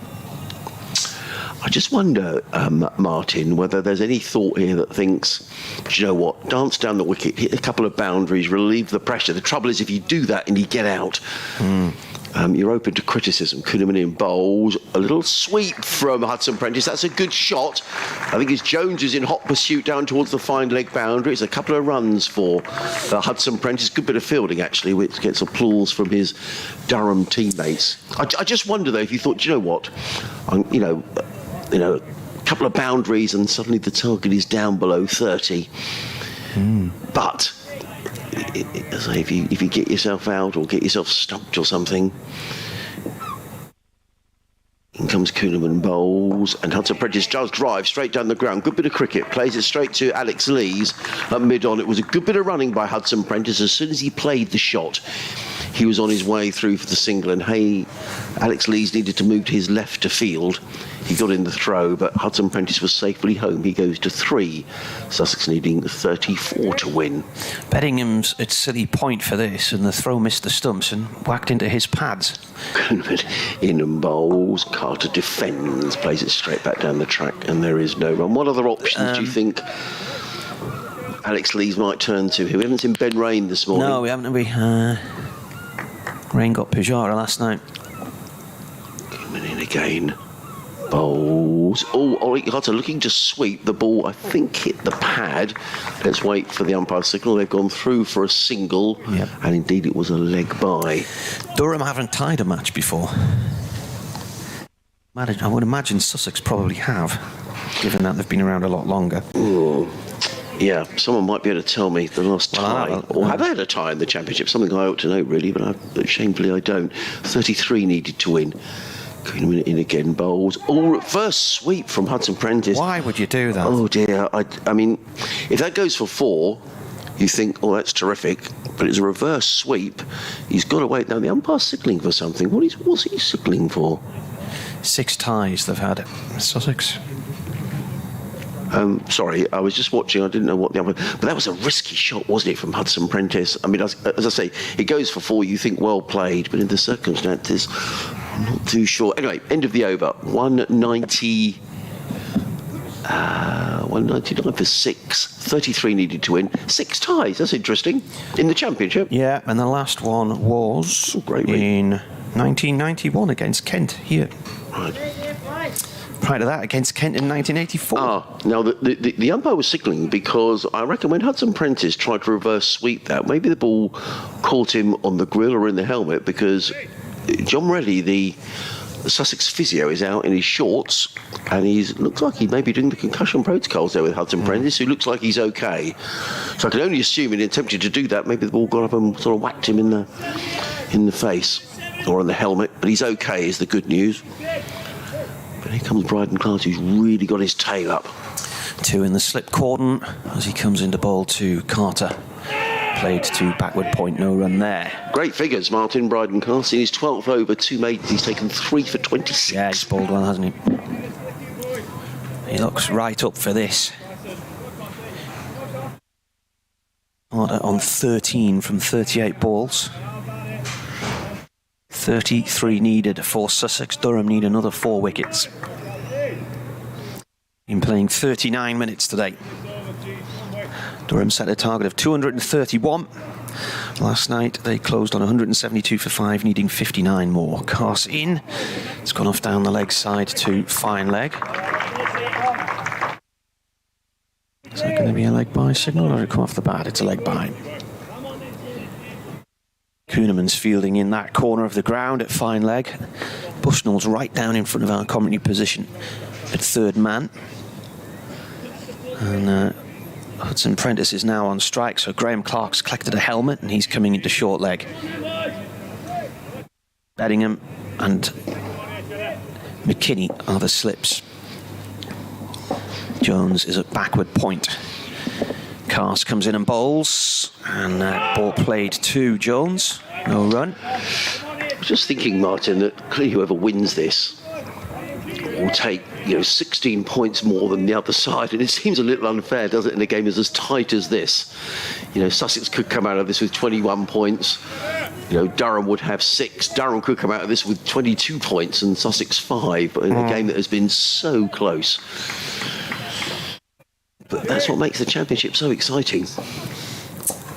I just wonder, Martin, whether there's any thought here that thinks, do you know what, dance down the wicket, hit a couple of boundaries, relieve the pressure. The trouble is if you do that and you get out, you're open to criticism. Kuhneman in bowls, a little sweep from Hudson Prentice. That's a good shot. I think it's Jones who's in hot pursuit down towards the fine leg boundary. It's a couple of runs for Hudson Prentice. Good bit of fielding, actually, which gets applause from his Durham teammates. I just wonder, though, if you thought, do you know what, a couple of boundaries and suddenly the target is down below 30. But if you get yourself out or get yourself stumped or something, in comes Kuhneman bowls, and Hudson Prentice does drive straight down the ground. Good bit of cricket, plays it straight to Alex Lees at mid-on. It was a good bit of running by Hudson Prentice. As soon as he played the shot, he was on his way through for the single, and Alex Lees needed to move to his left to field. He got in the throw, but Hudson Prentice was safely home. He goes to 3. Sussex needing 34 to win. Beddingham's at silly point for this, and the throw missed the stumps and whacked into his pads. In and bowls, Carter defends, plays it straight back down the track, and there is no run. What other options do you think Alex Lees might turn to? We haven't seen Ben Rain this morning. No, we haven't. Rain got Pujara last night. Coming in again. Bowls. Ollie Carter looking to sweep. The ball, I think, hit the pad. Let's wait for the umpire signal. They've gone through for a single, and indeed it was a leg by. Durham haven't tied a match before. I would imagine Sussex probably have, given that they've been around a lot longer. Ooh. Yeah, someone might be able to tell me the last tie. Or have they had a tie in the Championship? Something I ought to know, really, but shamefully I don't. 33 needed to win. Kuhneman in again, bowls. Reverse sweep from Hudson Prentice. Why would you do that? Oh, dear. I mean, if that goes for 4, you think, oh, that's terrific. But it's a reverse sweep. He's got to wait. Now, the umpire's signalling for something. What's he signalling for? 6 ties they've had, Sussex. Sorry, I was just watching. I didn't know what the other... But that was a risky shot, wasn't it, from Hudson Prentice? I mean, as I say, it goes for 4. You think well played, but in the circumstances, I'm not too sure. Anyway, end of the over. 199 for 6. 33 needed to win. 6 ties. That's interesting. In the Championship. Yeah, and the last one was in 1991 against Kent here. Right. Prior to that, against Kent in 1984. Now the umpire was signalling because I reckon when Hudson Prentice tried to reverse sweep that, maybe the ball caught him on the grill or in the helmet, because John Reddy, the Sussex physio, is out in his shorts, and he looks like he may be doing the concussion protocols there with Hudson Prentice, who looks like he's okay. So I can only assume in attempting to do that, maybe the ball got up and sort of whacked him in the face or on the helmet, but he's okay is the good news. But here comes Bryden Clark, who's really got his tail up. 2 in the slip cordon as he comes into bowl to Carter. Played to backward point, no run there. Great figures, Martin Bryden Clark. In his 12th over, 2 maidens, he's taken 3 for 26. Yeah, he's bowled well, hasn't he? He looks right up for this. Carter on 13 from 38 balls. 33 needed for Sussex. Durham need another 4 wickets. Been playing 39 minutes today. Durham set a target of 231. Last night they closed on 172 for 5, needing 59 more. Cars in. It's gone off down the leg side to fine leg. Is that going to be a leg by signal, or did it come off the bat? It's a leg by. Kuhneman's fielding in that corner of the ground at fine leg. Bushnell's right down in front of our commentary position at third man. And Hudson Prentice is now on strike, so Graham Clark's collected a helmet and he's coming into short leg. Bedingham and McKinney are the slips. Jones is at backward point. Cast comes in and bowls, and ball played to Jones. No run. I was just thinking, Martin, that clearly whoever wins this will take 16 points more than the other side, and it seems a little unfair, doesn't it, in a game as tight as this? Sussex could come out of this with 21 points. Durham would have 6. Durham could come out of this with 22 points and Sussex 5, but in a game that has been so close. But that's what makes the Championship so exciting.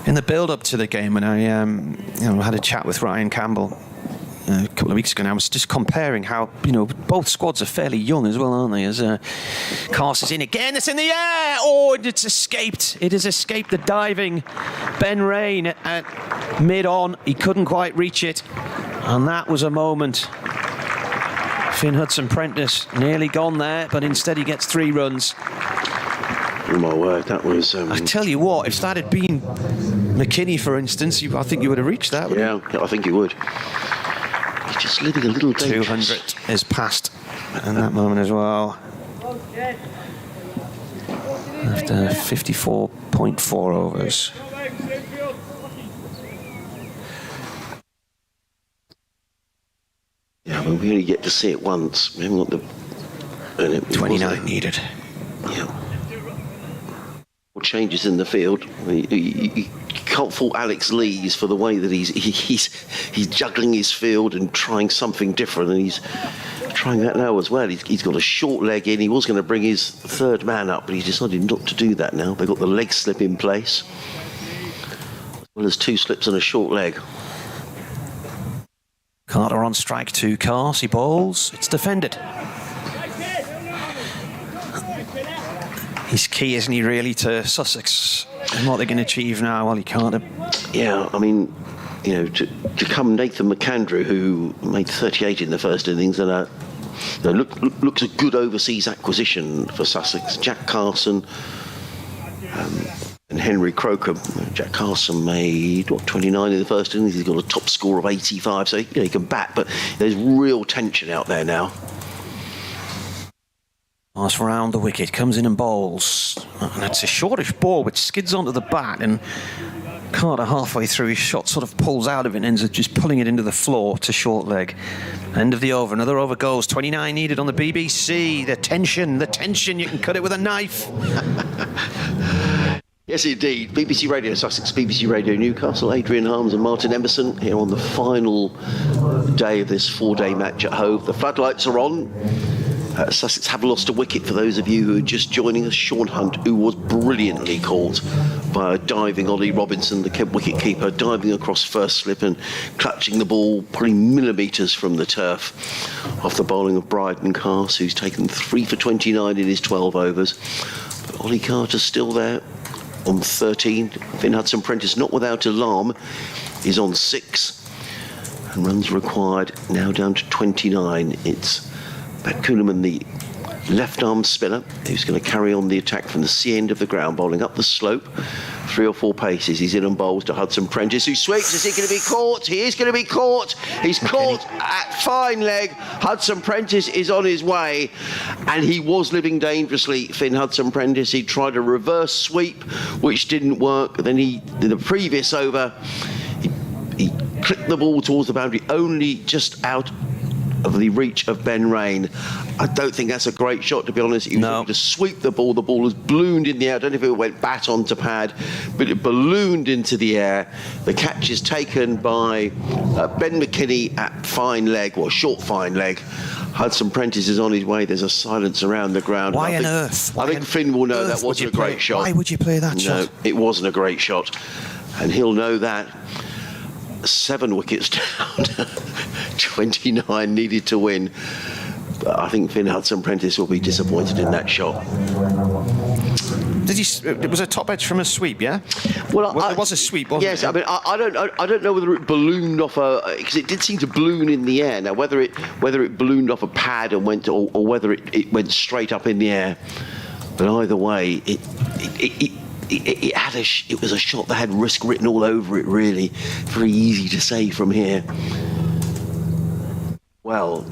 In the build-up to the game, when I had a chat with Ryan Campbell a couple of weeks ago, and I was just comparing how both squads are fairly young as well, aren't they? As Cast is in again, it's in the air. Oh, it's escaped. It has escaped the diving Ben Rain at mid-on. He couldn't quite reach it, and that was a moment. Finn Hudson Prentice nearly gone there, but instead he gets 3 runs. Oh my word, that was... I tell you what, if that had been McKinney, for instance, I think you would have reached that. Yeah, I think you would. He's just living a little dangerous. 200 is passed in that moment as well. After 54.4 overs. Yeah, well, we only get to see it once. We haven't got the... 29 needed. Yeah. Changes in the field. You can't fault Alex Lees for the way that he's juggling his field and trying something different, and he's trying that now as well. He's got a short leg in. He was going to bring his 3rd man up, but he decided not to do that now. They've got the leg slip in place, as well as 2 slips and a short leg. Carter on strike to Cast. He bowls. It's defended. He's key, isn't he, really, to Sussex and what they're going to achieve now? Well, he can't. Yeah, I mean, to come Nathan McAndrew, who made 38 in the first innings, and looks a good overseas acquisition for Sussex. Jack Carson and Henry Croker. Jack Carson made 29 in the first innings. He's got a top score of 85, so he can bat. But there's real tension out there now. Pass round the wicket, comes in and bowls. And it's a shortish ball which skids onto the bat, and Carter halfway through his shot sort of pulls out of it and ends up just pulling it into the floor to short leg. End of the over, another over goes. 29 needed on the BBC. The tension, you can cut it with a knife. Yes, indeed. BBC Radio Sussex, BBC Radio Newcastle, Adrian Harms and Martin Emerson here on the final day of this 4-day match at Hove. The floodlights are on. Sussex have lost a wicket, for those of you who are just joining us. Sean Hunt, who was brilliantly caught by a diving Ollie Robinson, the Kent wicket-keeper, diving across first slip and clutching the ball, pulling millimetres from the turf off the bowling of Bryden Cast, who's taken 3 for 29 in his 12 overs. But Ollie Carter's still there on 13. Finn Hudson Prentice, not without alarm, is on 6. And runs required now down to 29. It's Pat Kuhneman, the left-arm spinner, who's going to carry on the attack from the C end of the ground, bowling up the slope. 3 or 4 paces. He's in and bowls to Hudson Prentice, who sweeps. Is he going to be caught? He is going to be caught. He's caught at fine leg. Hudson Prentice is on his way, and he was living dangerously. Finn Hudson Prentice, he tried a reverse sweep, which didn't work. Then in the previous over, he clipped the ball towards the boundary, only just out of the reach of Ben Rain. I don't think that's a great shot, to be honest. He was able to sweep the ball. The ball was ballooned in the air. I don't know if it went bat onto pad, but it ballooned into the air. The catch is taken by Ben McKinney at fine leg, or short fine leg. Hudson Prentice is on his way. There's a silence around the ground. Why on earth? I think Finn will know that wasn't a great shot. Why would you play that shot? No, it wasn't a great shot. And he'll know that. 7 wickets down. 29 needed to win. But I think Finn Hudson Prentice will be disappointed in that shot. It was a top edge from a sweep, yeah? Well, it was a sweep, wasn't it? Yes, I mean, I don't know whether it ballooned off because it did seem to balloon in the air. Now, whether it ballooned off a pad and went, or whether it went straight up in the air, but either way, it it was a shot that had risk written all over it, really. Very easy to say from here. Well,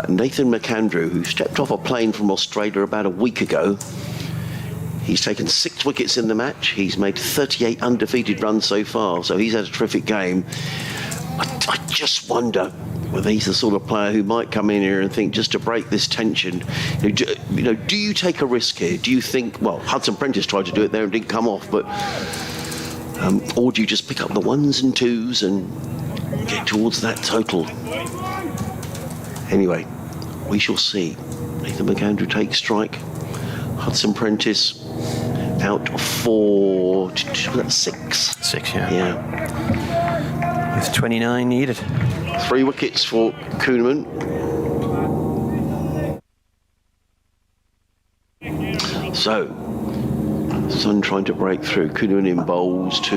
Nathan McAndrew, who stepped off a plane from Australia about a week ago, he's taken 6 wickets in the match. He's made 38 undefeated runs so far, so he's had a terrific game. I just wonder whether he's the sort of player who might come in here and think, just to break this tension, do you take a risk here? Do you think, well, Hudson Prentice tried to do it there and didn't come off, but or do you just pick up the 1s and 2s and get towards that total? Anyway, we shall see. Nathan McAndrew takes strike. Hudson Prentice out for 6. 6, yeah. Yeah. With 29 needed. 3 wickets for Kuhnemann. So, Sun trying to break through. Kuhnemann in bowls to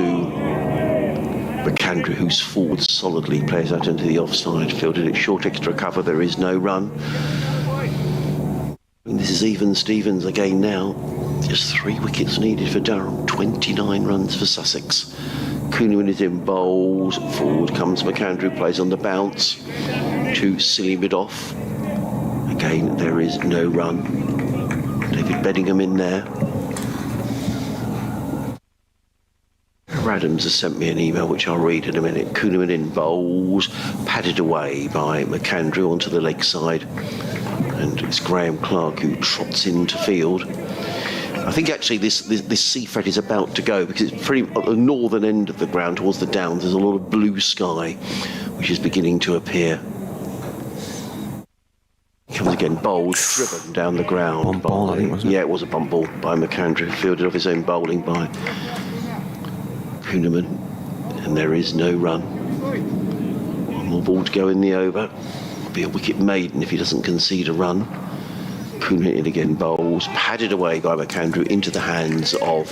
McAndrew, who's forward solidly, plays out into the offside, fielded it short extra cover. There is no run. And this is even Stevens again now. Just 3 wickets needed for Durham. 29 runs for Sussex. Kuhnemann is in bowls. Forward comes McAndrew, plays on the bounce to silly mid-off. Again, there is no run. David Bedingham in there. Adams has sent me an email which I'll read in a minute. Kuhnemann in bowls, padded away by McAndrew onto the leg side, and it's Graham Clark who trots into field. I think actually this Seafret is about to go, because it's pretty at the northern end of the ground towards the downs. There's a lot of blue sky which is beginning to appear. Comes again, bowled, driven down the ground. Bump ball, I think, wasn't it? Yeah, it was a bump ball by McAndrew, fielded off his own bowling by Kuhnemann, and there is no run. One more ball to go in the over. It'll be a wicket maiden if he doesn't concede a run. Kuhnemann in again, bowls, padded away by McAndrew into the hands of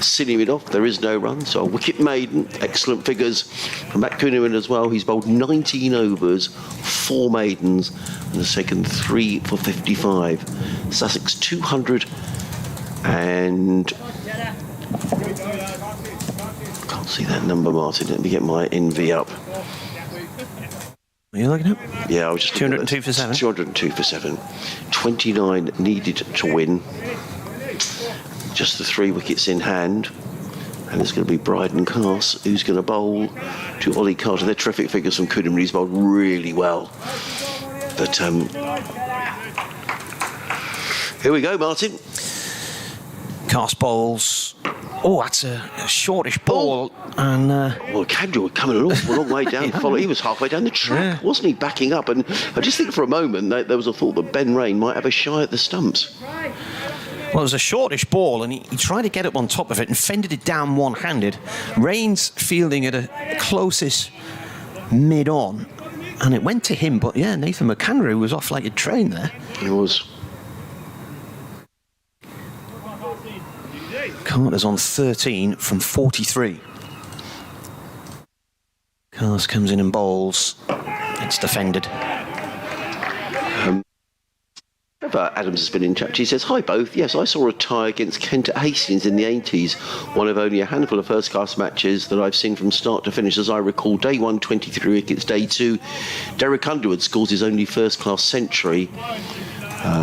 silly mid-off. There is no run, so a wicket maiden. Excellent figures from Matt Kuhnemann as well. He's bowled 19 overs, 4 maidens, and has taken 3 for 55. Sussex 200 and... Can't see that number, Martin. Let me get my NV up. Are you looking at? Yeah, I was just 202 for 7. 202 for 7. 29 needed to win. Just the 3 wickets in hand. And it's going to be Bryden Cass who's going to bowl to Ollie Carter. They're terrific figures from Kuhnemann. He's bowled really well. But here we go, Martin. Cass bowls. Oh, that's a shortish ball. And well, McAndrew was coming an awful long way down. He was halfway down the track, wasn't he? Backing up. And I just think for a moment there was a thought that Ben Rain might have a shy at the stumps. Well, it was a shortish ball, and he tried to get up on top of it and fended it down one-handed. Rain's fielding at a closest mid-on, and it went to him. But yeah, Nathan McAndrew was off like a train there. He was. Carter's on 13 from 43. Cass comes in and bowls. It's defended. Adams has been in touch. He says, "Hi both. Yes, I saw a tie against Kent at Hastings in the 80s. One of only a handful of first-class matches that I've seen from start to finish. As I recall, day 1, 23 wickets. Day 2, Derek Underwood scores his only first-class century. I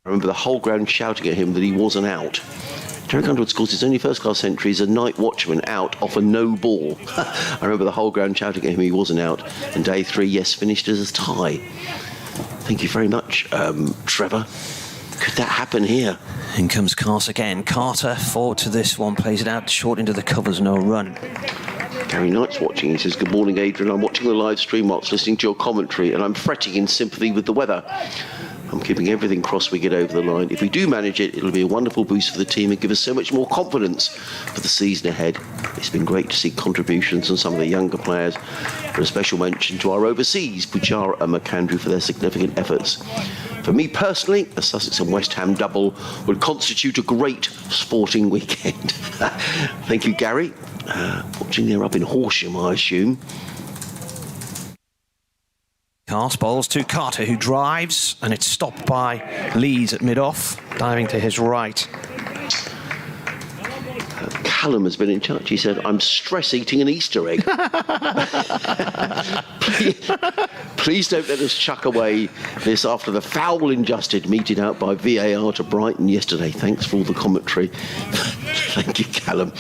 remember the whole ground shouting at him that he wasn't out. Derek Underwood scores his only first-class century as a night watchman out off a no ball. I remember the whole ground shouting at him he wasn't out. And day 3, yes, finished as a tie." Thank you very much, Trevor. Could that happen here? In comes Cass again. Carter forward to this one, plays it out short into the covers, no run. Gary Knight's watching. He says, "Good morning, Adrian. I'm watching the live stream whilst listening to your commentary, and I'm fretting in sympathy with the weather. I'm keeping everything crossed we get over the line. If we do manage it, it'll be a wonderful boost for the team and give us so much more confidence for the season ahead. It's been great to see contributions from some of the younger players, but a special mention to our overseas, Pujara and McAndrew, for their significant efforts. For me personally, a Sussex and West Ham double would constitute a great sporting weekend." Thank you, Gary. Watching there up in Horsham, I assume. Cass bowls to Carter, who drives, and it's stopped by Lees at mid-off, diving to his right. Callum has been in touch. He said, I'm stress eating an Easter egg. Please don't let us chuck away this after the foul injustice meted out by VAR to Brighton yesterday. Thanks for all the commentary. Thank you, Callum.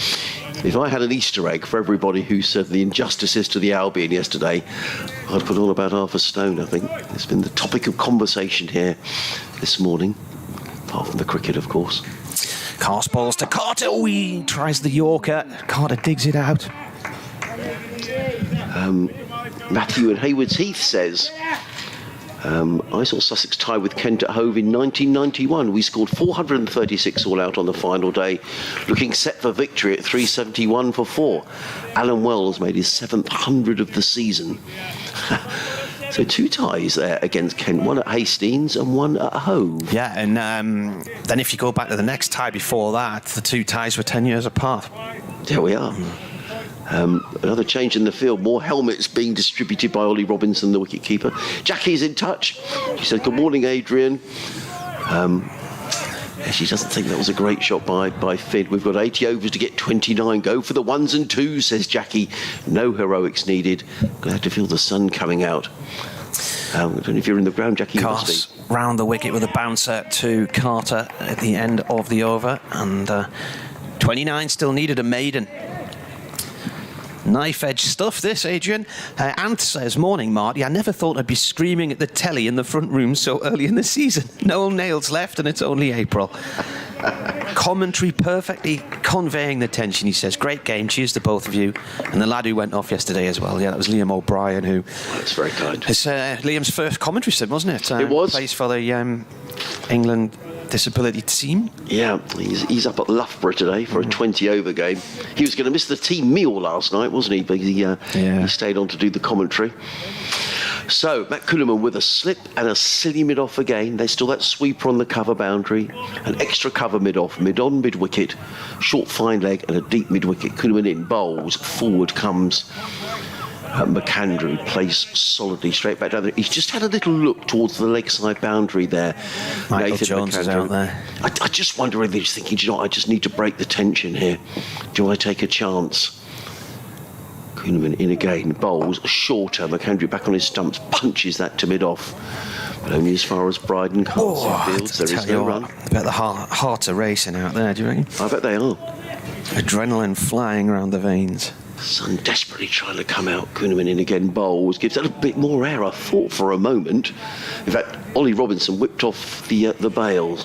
If I had an Easter egg for everybody who said the injustices to the Albion yesterday, I'd put on about half a stone, I think. It's been the topic of conversation here this morning, apart from the cricket, of course. Cast balls to Carter. He tries the Yorker. Carter digs it out. Matthew in Haywards Heath says, I saw Sussex tie with Kent at Hove in 1991. We scored 436 all out on the final day, looking set for victory at 371 for 4. Alan Wells made his 7th 100 of the season. So 2 ties there against Kent, one at Hastings and one at Hove. Yeah, and then if you go back to the next tie before that, the 2 ties were 10 years apart. There we are. Another change in the field, more helmets being distributed by Ollie Robinson, the wicket-keeper. Jackie's in touch. She said, good morning, Adrian. She doesn't think that was a great shot by Finn. We've got 80 overs to get 29. Go for the 1s and 2s, says Jackie. No heroics needed. Glad to feel the sun coming out. I don't know if you're in the ground, Jackie. Cass round the wicket with a bouncer to Carter at the end of the over. And 29 still needed a maiden. Knife edge stuff, this, Adrian. Ant says, morning, Marty. I never thought I'd be screaming at the telly in the front room so early in the season. No nails left, and it's only April. Commentary perfectly conveying the tension, he says. Great game. Cheers to both of you. And the lad who went off yesterday as well. Yeah, that was Liam O'Brien, who... That's very kind. It's Liam's first commentary sim, wasn't it? It was. Plays for the England disability team. Yeah, he's up at Loughborough today for a 20-over game. He was going to miss the team meal last night, wasn't he? But he stayed on to do the commentary. So, Matt Kuhneman with a slip and a silly mid-off again. There's still that sweeper on the cover boundary. An extra cover mid-off, mid-on, mid-wicket. Short fine leg and a deep mid-wicket. Kuhneman in, bowls. Forward comes McAndrew, plays solidly straight back down there. He's just had a little look towards the leg side boundary there. Michael Nathan Jones McAndrew. is out there. I just wonder if he's thinking, I just need to break the tension here. Do I take a chance? Kuhneman in again, bowls shorter. McAndrew back on his stumps, punches that to mid-off. But only as far as Bryden Fields. There is no run. I bet the hearts are racing out there, do you reckon? I bet they are. Adrenaline flying around the veins. Sun desperately trying to come out. Kuhneman in again, bowls. Gives that a bit more air, I thought, for a moment. In fact, Ollie Robinson whipped off the bails.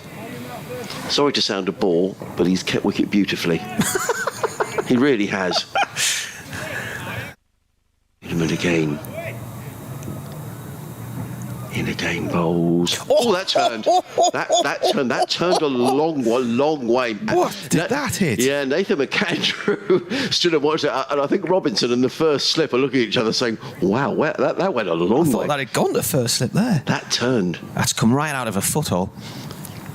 Sorry to sound a bore, but he's kept wicket beautifully. He really has. Kuhneman again. In again, bowls. Oh, that turned. That turned a long way. What did that hit? Yeah, Nathan McAndrew stood and watched it, and I think Robinson and the first slip are looking at each other saying, wow, that went a long way. I thought that had gone to first slip there. That turned. That's come right out of a foothole.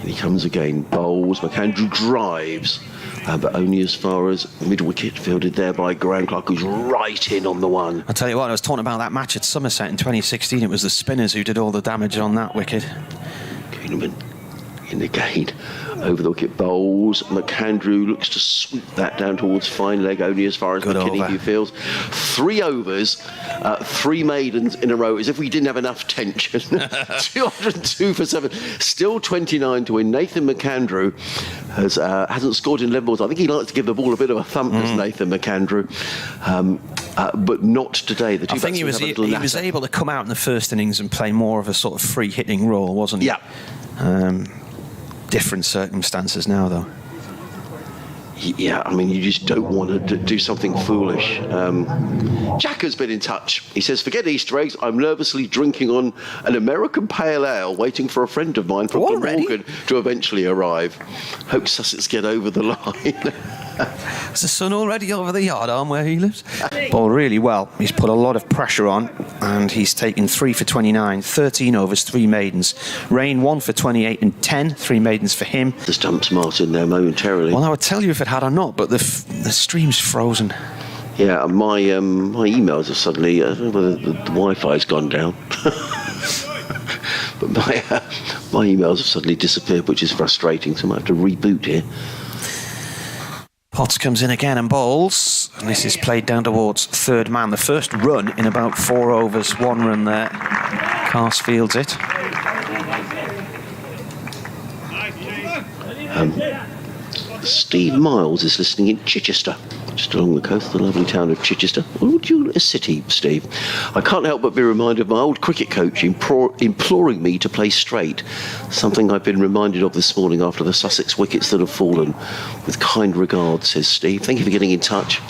And he comes again, bowls. McAndrew drives, but only as far as mid-wicket, fielded there by Graham Clark, who's right in on the one. I'll tell you what, I was talking about that match at Somerset in 2016. It was the spinners who did all the damage on that wicket. Kuhneman in again, over the wicket, bowls. McAndrew looks to sweep that down towards fine leg, only as far as McKinney feels. 3 overs, 3 maidens in a row, as if we didn't have enough tension. 202 for 7, still 29 to win. Nathan McAndrew hasn't scored in 11 balls. I think he likes to give the ball a bit of a thump, as Nathan McAndrew, but not today. The two I think he was able to come out in the first innings and play more of a sort of free hitting role, wasn't he? Yeah. Different circumstances now, though. Yeah, I mean, you just don't want to do something foolish. Jack has been in touch. He says, forget Easter eggs. I'm nervously drinking on an American pale ale, waiting for a friend of mine from Glamorgan to eventually arrive. Hope Sussex get over the line. Is the sun already over the yard arm where he lives? Ball really well. He's put a lot of pressure on, and he's taken 3 for 29, 13 overs, 3 maidens. Rain 1 for 28 and 10, 3 maidens for him. The stumps Martin there momentarily. Well, I would tell you if it had or not, but the stream's frozen. Yeah, my emails have suddenly, I don't know whether the Wi-Fi's gone down. But my emails have suddenly disappeared, which is frustrating, so I might have to reboot here. Potts comes in again and bowls, and this is played down towards third man. The first run in about 4 overs, 1 run there. Cast fields it. Steve Miles is listening in Chichester, just along the coast, the lovely town of Chichester. A city, Steve. I can't help but be reminded of my old cricket coach imploring me to play straight, something I've been reminded of this morning after the Sussex wickets that have fallen. With kind regards, says Steve. Thank you for getting in touch.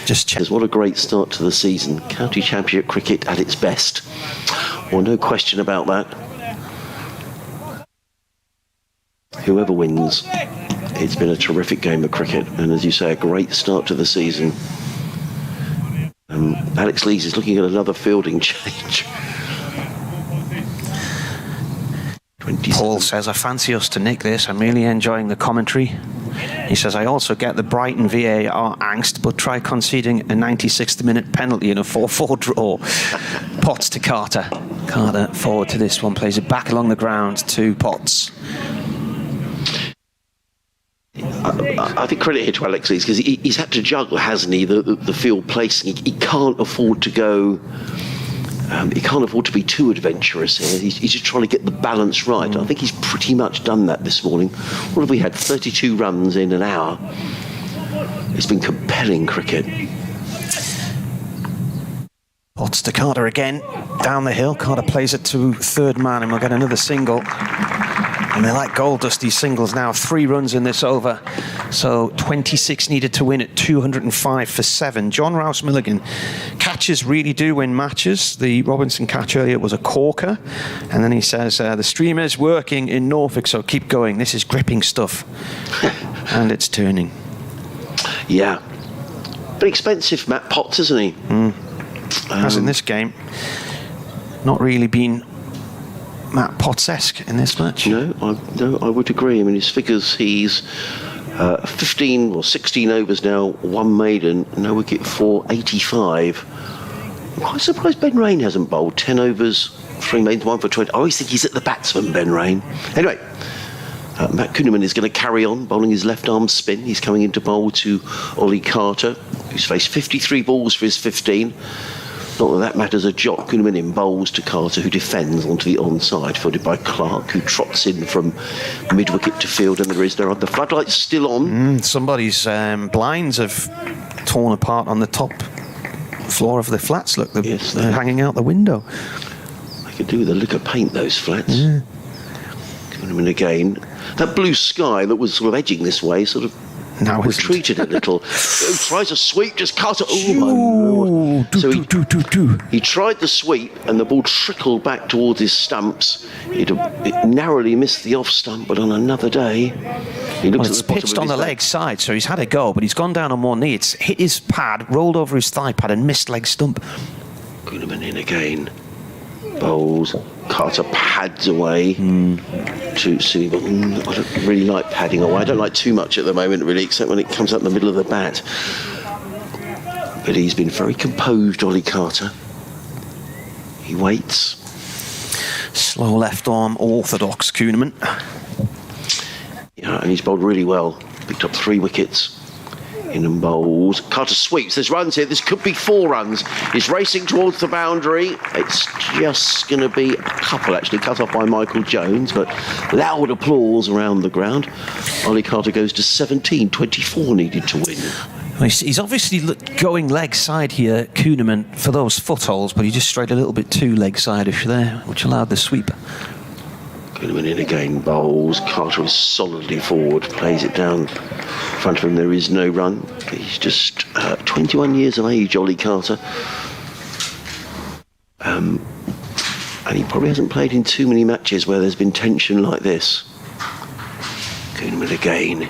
Just check. What a great start to the season. County Championship cricket at its best. Well, no question about that. Whoever wins, it's been a terrific game of cricket, and as you say, a great start to the season. Alex Lees is looking at another fielding change. Paul says, I fancy us to nick this. I'm really enjoying the commentary. He says, I also get the Brighton VAR angst, but try conceding a 96th minute penalty in a 4-4 draw. Potts to Carter. Carter forward to this one, plays it back along the ground to Potts. I think credit here to Alex Lees, because he's had to juggle, hasn't he, the field placing. He can't afford to go... he can't afford to be too adventurous here. He's just trying to get the balance right. I think he's pretty much done that this morning. What have we had? 32 runs in an hour. It's been compelling cricket. Potts to Carter again, down the hill. Carter plays it to third man, and we'll get another single. And they're like gold dust, these singles now. 3 runs in this over. So 26 needed to win at 205 for 7. John Rouse Milligan. Catches really do win matches. The Robinson catch earlier was a corker. And then he says, the stream is working in Norfolk, so keep going. This is gripping stuff. And it's turning. Yeah. But expensive, Matt Potts, isn't he? As in this game. Not really been Matt Potts-esque in this match. No, I would agree. I mean, his figures, he's 15 or 16 overs now, 1 maiden, no wicket for 85. I'm quite surprised Ben Rain hasn't bowled 10 overs, 3 maidens, 1 for 20. I always think he's at the batsman, Ben Rain. Anyway, Matt Kuhneman is going to carry on bowling his left arm spin. He's coming into bowl to Ollie Carter, who's faced 53 balls for his 15. Not that matters a jot. Kuhneman in bowls to Carter, who defends onto the onside, fielded by Clark, who trots in from mid-wicket to field, and there is no other. The floodlights still on. Somebody's blinds have torn apart on the top floor of the flats. Look, they're hanging out the window. They could do with a lick of paint, those flats. Yeah. Kuhneman again. That blue sky that was sort of edging this way sort of now retreated a little. Tries a sweep, just Carter. Oh my lord! So he tried the sweep, and the ball trickled back towards his stumps. It narrowly missed the off stump, but on another day, he looks at the bottom pitched of on his the back. leg side, so he's had a go, but he's gone down on one knee. It's hit his pad, rolled over his thigh pad, and missed leg stump. Kuhneman in again. Bowls. Carter pads away to see. But I don't really like padding away. I don't like too much at the moment, really, except when it comes up in the middle of the bat. But he's been very composed, Ollie Carter. He waits. Slow left arm, orthodox Kuhneman. Yeah, and he's bowled really well. Picked up 3 wickets. In and bowls. Carter sweeps. There's runs here. This could be 4 runs. He's racing towards the boundary. It's just going to be a couple, actually, cut off by Michael Jones, but loud applause around the ground. Ollie Carter goes to 17. 24 needed to win. He's obviously going leg side here, Kuhneman, for those footholds, but he just strayed a little bit too leg side-ish there, which allowed the sweep. Kuhneman in again, bowls. Carter is solidly forward, plays it down. In front of him there is no run. He's just 21 years of age, Ollie Carter. And he probably hasn't played in too many matches where there's been tension like this. Kuhneman again,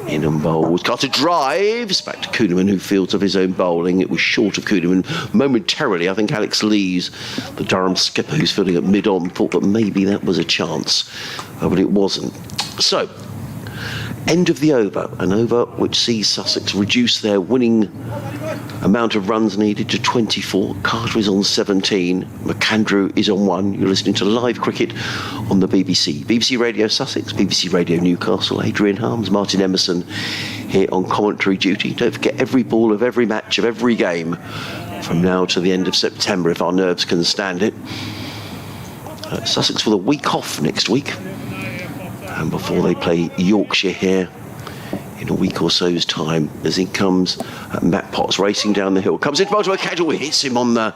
in and bowls. Carter drives back to Kuhneman, who fields of his own bowling. It was short of Kuhneman. Momentarily, I think Alex Lees, the Durham skipper who's fielding at mid-on, thought that maybe that was a chance, but it wasn't. So, End of the over, an over which sees Sussex reduce their winning amount of runs needed to 24. Carter is on 17. McAndrew is on 1. You're listening to live cricket on the BBC. BBC Radio Sussex, BBC Radio Newcastle. Adrian Harms, Martin Emerson here on commentary duty. Don't forget, every ball of every match of every game from now to the end of September, if our nerves can stand it. Sussex with a week off next week. And before they play Yorkshire here in a week or so's time, as in comes Matt Potts racing down the hill. Comes into McAndrew, hits him on the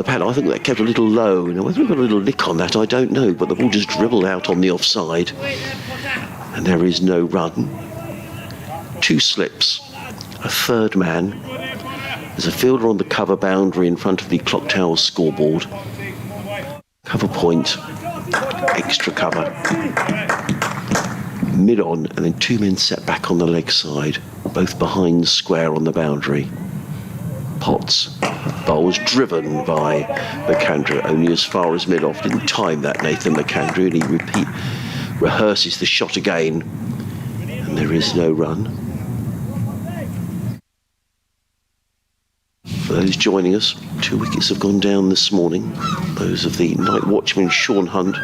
pad. I think that kept a little low. Now, whether we got a little nick on that, I don't know. But the ball just dribbled out on the offside. And there is no run. 2 slips. A third man. There's a fielder on the cover boundary in front of the clock tower scoreboard. Cover point. Extra cover, mid on, and then 2 men set back on the leg side, both behind square on the boundary. Potts bowls driven by McAndrew, only as far as mid off. Didn't time that, Nathan McAndrew, and he rehearses the shot again, and there is no run. For those joining us, 2 wickets have gone down this morning. Those of the night watchman Sean Hunt,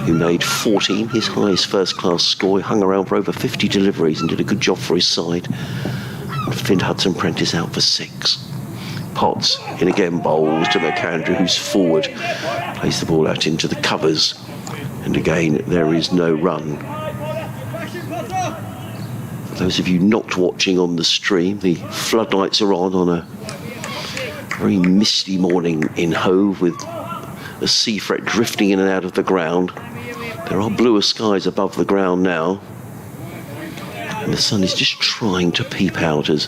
who made 14, his highest first-class score. He hung around for over 50 deliveries and did a good job for his side. And Finn Hudson-Prentice out for 6. Potts in again, bowls to McAndrew, who's forward. Plays the ball out into the covers. And again, there is no run. For those of you not watching on the stream, the floodlights are on a very misty morning in Hove, with a sea fret drifting in and out of the ground. There are bluer skies above the ground now, and the sun is just trying to peep out as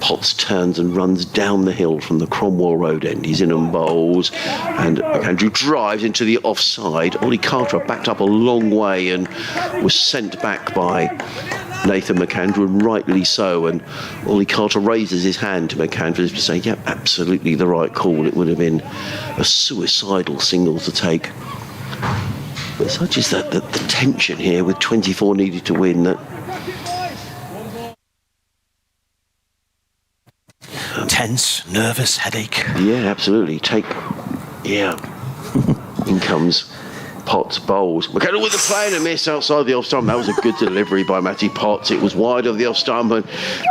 Potts turns and runs down the hill from the Cromwell Road end. He's in and bowls, and McAndrew drives into the offside. Ollie Carter backed up a long way and was sent back by Nathan McAndrew, and rightly so. And Ollie Carter raises his hand to McAndrew to say, yep, absolutely the right call. It would have been a suicidal single to take. But such is the tension here with 24 needed to win, that tense, nervous, headache. Yeah, absolutely. In comes Potts, bowls. McAndrew with the play and a miss outside the off stump. That was a good delivery by Matty Potts. It was wide of the off stump, and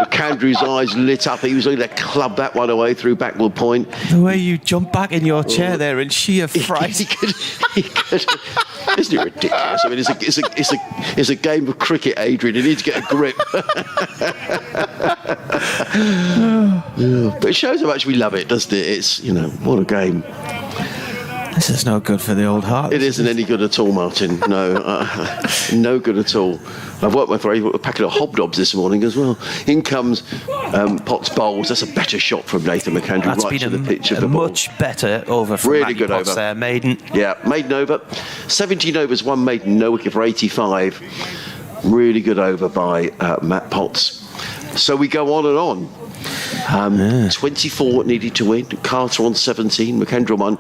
McAndrew's eyes lit up. He was going to club that one away through backward point. The way you jump back in your chair there in sheer fright. He could. Isn't it ridiculous? I mean, it's a game of cricket, Adrian. You need to get a grip. But it shows how much we love it, doesn't it? It's, what a game. This is no good for the old heart. It isn't any good at all, Martin. No, no good at all. I've worked my way through a packet of hobnobs this morning as well. In comes Potts bowls. That's a better shot from Nathan McAndrew. That's right been to the pitch of the ball. Much better over from really Matty good Potts over there, maiden. Yeah, maiden over. 17 overs, 1 maiden, no wicket for 85. Really good over by Matt Potts. So we go on and on. 24 needed to win. Carter on 17. McAndrew on.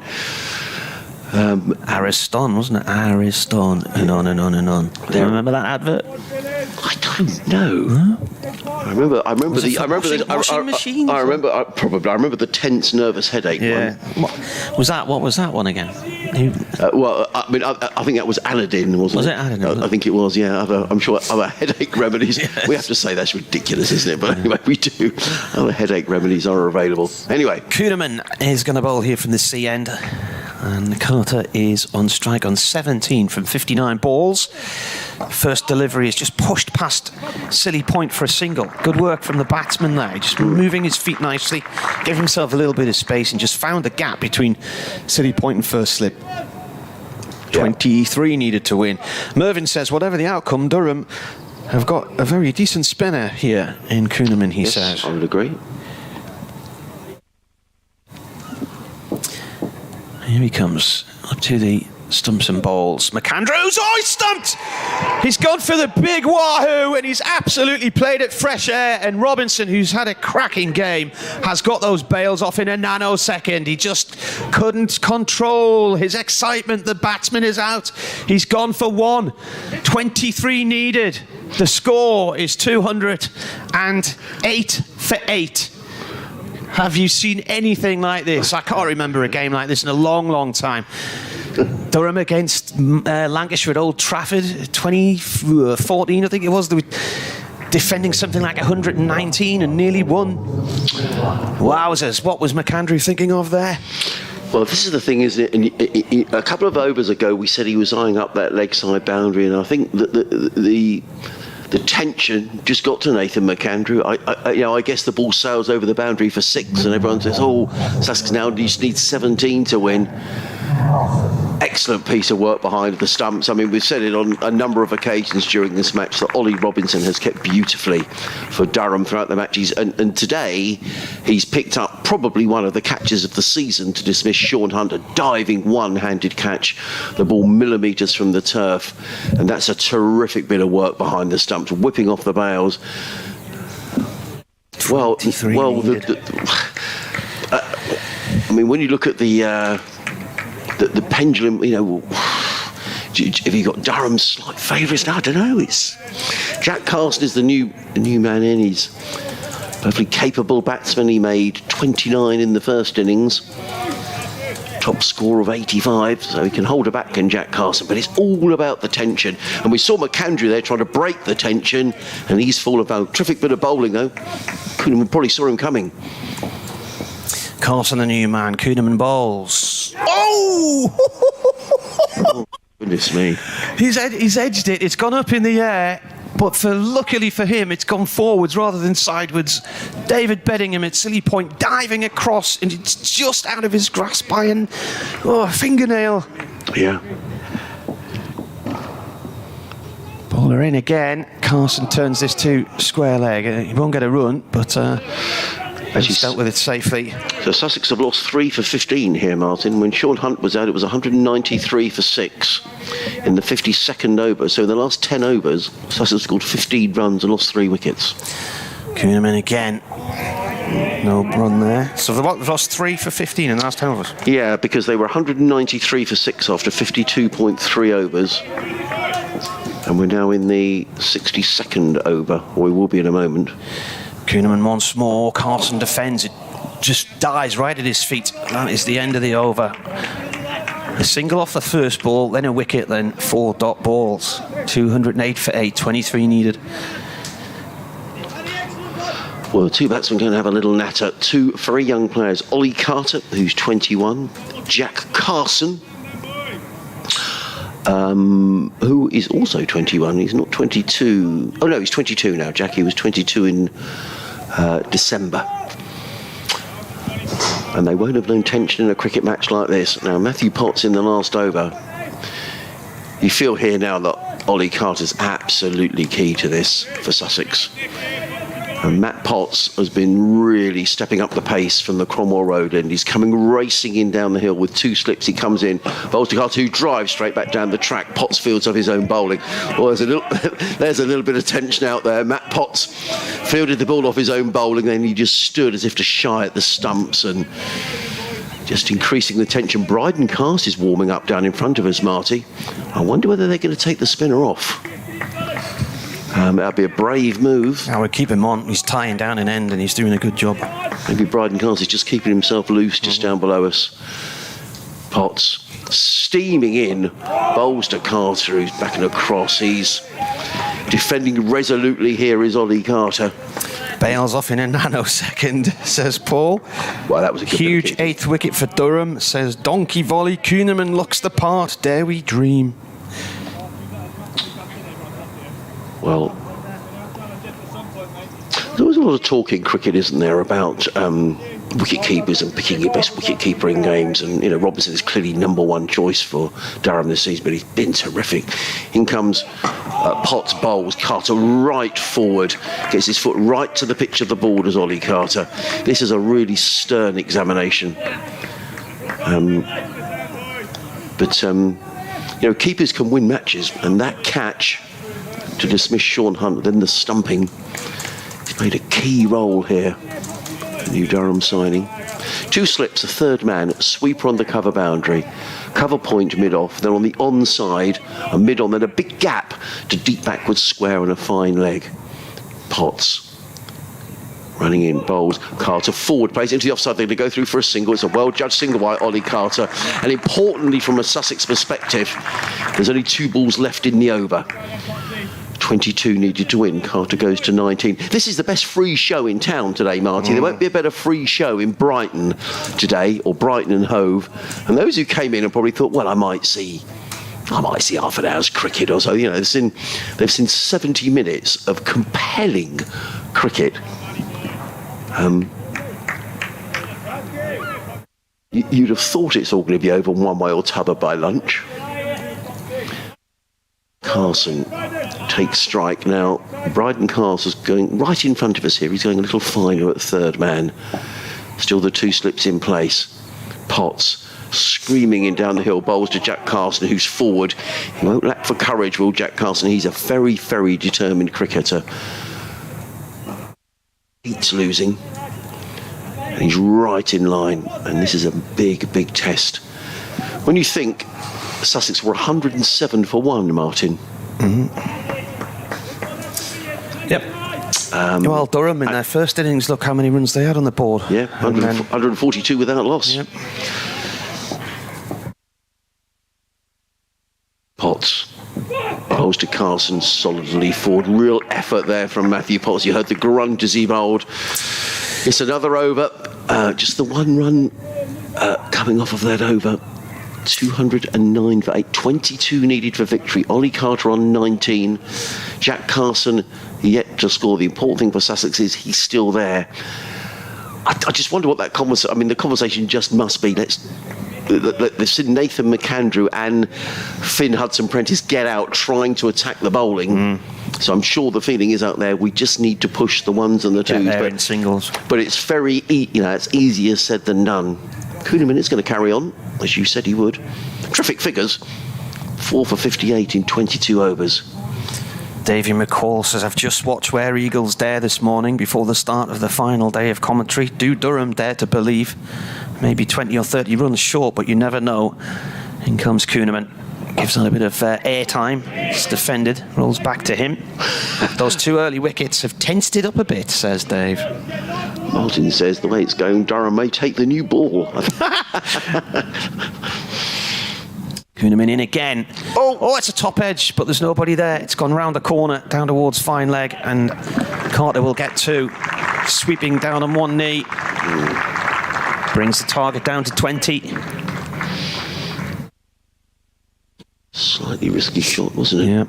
Ariston, wasn't it? Ariston, and on and on and on. Do you remember that advert? I don't know. I remember washing machines? I remember the tense, nervous headache one. What was that one again? I think that was Aladdin, wasn't it? Was it Aladdin? I think it was, yeah. I'm sure other headache remedies. Yes. We have to say that's ridiculous, isn't it? But anyway, we do. Other headache remedies are available. Anyway. Kuhneman is going to bowl here from the sea end. And Carter is on strike on 17 from 59 balls. First delivery is just pushed past silly point for a single. Good work from the batsman there. Just moving his feet nicely, gave himself a little bit of space and just found the gap between silly point and first slip. 23 needed to win. Mervyn says, whatever the outcome, Durham have got a very decent spinner here in Kuhneman, he says. I would agree. Here he comes up to the stumps and bowls. McAndrews, he's stumped! He's gone for the big wahoo, and he's absolutely played it fresh air. And Robinson, who's had a cracking game, has got those bails off in a nanosecond. He just couldn't control his excitement. The batsman is out. He's gone for one. 23 needed. The score is 208 for 8. Have you seen anything like this? I can't remember a game like this in a long, long time. Durham against Lancashire at Old Trafford, 2014, I think it was. They were defending something like 119 and nearly won. Wowzers, what was McAndrew thinking of there? Well, this is the thing, isn't it? And a couple of overs ago, we said he was eyeing up that leg side boundary, and I think that the tension just got to Nathan McAndrew. I guess the ball sails over the boundary for 6, and everyone says, "Oh, Sussex now just needs 17 to win." Excellent piece of work behind the stumps. I mean, we've said it on a number of occasions during this match that Ollie Robinson has kept beautifully for Durham throughout the matches, and today he's picked up probably one of the catches of the season to dismiss Sean Hunt, a diving one-handed catch, the ball millimetres from the turf, and that's a terrific bit of work behind the stumps, whipping off the bails. Well, I mean, when you look at the pendulum, you know, have you got Durham's slight favourites now? I don't know. It's Jack Carson is the new man in. He's a perfectly capable batsman. He made 29 in the first innings. Top score of 85, so he can hold her back, can Jack Carson, but it's all about the tension. And we saw McAndrew there trying to break the tension, and he's full of terrific bit of bowling though. Kuhneman probably saw him coming. Carson, the new man. Kuhneman bowls. Oh! Goodness me. He's edged it. It's gone up in the air, but luckily for him, it's gone forwards rather than sidewards. David Beddingham at silly point, diving across, and it's just out of his grasp by a fingernail. Yeah. Bowler in again. Carson turns this to square leg. He won't get a run, but he's dealt with it safely. So Sussex have lost 3 for 15 here, Martin. When Sean Hunt was out, it was 193 for 6 in the 52nd over. So in the last 10 overs, Sussex scored 15 runs and lost 3 wickets. Kuhneman again. No run there. So they've lost 3 for 15 in the last 10 overs. Yeah, because they were 193 for 6 after 52.3 overs. And we're now in the 62nd over, or we will be in a moment. Kuhneman once more. Carson defends. It just dies right at his feet. That is the end of the over. A single off the first ball, then a wicket, then 4 dot balls. 208 for 8, 23 needed. Well, the two batsmen going to have a little natter. 2 very young players. Ollie Carter, who's 21. Jack Carson, who is also 21. He's not 22. Oh, no, he's 22 now. Jackie was 22 in December. And they won't have known tension in a cricket match like this. Now, Matthew Potts in the last over. You feel here now that Ollie Carter's absolutely key to this for Sussex. And Matt Potts has been really stepping up the pace from the Cromwell Road end. He's coming racing in down the hill with 2 slips. He comes in, bowls to Carter, who drives straight back down the track. Potts fields of his own bowling. Well, there's a little bit of tension out there. Matt Potts fielded the ball off his own bowling, then he just stood as if to shy at the stumps and just increasing the tension. Bryden Cast is warming up down in front of us, Marty. I wonder whether they're going to take the spinner off. That'd be a brave move. I would keep him on. He's tying down an end and he's doing a good job. Maybe Bryden Cast is just keeping himself loose just down below us. Potts steaming in, bowls to Carter, who's backing across. He's defending resolutely here is Ollie Carter. Bails off in a nanosecond, says Paul. Well, that was a good huge 8th wicket for Durham, says Donkey Volley. Kuhneman looks the part. Dare we dream? Well, there's always a lot of talk in cricket, isn't there, about wicket keepers and picking your best wicket keeper in games. And, you know, Robinson is clearly #1 choice for Durham this season, but he's been terrific. In comes Potts, bowls, Carter right forward, gets his foot right to the pitch of the borders, Ollie Carter. This is a really stern examination. But you know, keepers can win matches, and that catch to dismiss Sean Hunt. Then the stumping. He's played a key role here. The new Durham signing. 2 slips, a third man, sweeper on the cover boundary. Cover point mid-off, then on the onside, a mid-on, then a big gap to deep backward square and a fine leg. Potts. Running in, bowls, Carter forward, plays into the offside, they're going to go through for a single. It's a well-judged single by Ollie Carter. And importantly, from a Sussex perspective, there's only 2 balls left in the over. 22 needed to win. Carter goes to 19. This is the best free show in town today, Marty. There won't be a better free show in Brighton today, or Brighton and Hove. And those who came in and probably thought, well, I might see half an hour's cricket or so. You know, they've seen 70 minutes of compelling cricket. You'd have thought it's all going to be over one way or t'other by lunch. Carson takes strike now. Bryden Castle's going right in front of us here. He's going a little finer at third man. Still the 2 slips in place. Potts screaming in down the hill, bowls to Jack Carson, who's forward. He won't lack for courage, will Jack Carson? He's a very, very determined cricketer. He's losing. And he's right in line. And this is a big, big test. When you think Sussex were 107 for 1, Martin. Yep. Well, Durham in their first innings, look how many runs they had on the board. Yeah, 142 without loss. Yep. Potts bowls to Carson solidly forward. Real effort there from Matthew Potts. You heard the grunt as he bowled. It's another over. Just the 1 run coming off of that over. 209 for 8. 22 needed for victory. Ollie Carter on 19. Jack Carson yet to score. The important thing for Sussex is he's still there. I just wonder what that conversation... I mean, the conversation just must be, they've seen Nathan McAndrew and Finn Hudson-Prentice get out trying to attack the bowling. So I'm sure the feeling is out there, we just need to push the 1s and the 2s. But in singles. But it's very, it's easier said than done. Kuhneman is going to carry on, as you said he would. Terrific figures. 4 for 58 in 22 overs. Davey McCall says, I've just watched Where Eagles Dare this morning before the start of the final day of commentary. Do Durham dare to believe? Maybe 20 or 30 runs short, but you never know. In comes Kuhneman. Gives on a bit of airtime. It's defended. Rolls back to him. Those 2 early wickets have tensed it up a bit, says Dave. Martin says the way it's going, Durham may take the new ball. Kuhneman in again. Oh, it's a top edge, but there's nobody there. It's gone round the corner, down towards fine leg, and Carter will get 2. Sweeping down on 1 knee. Brings the target down to 20. Slightly risky shot, wasn't it? Yeah.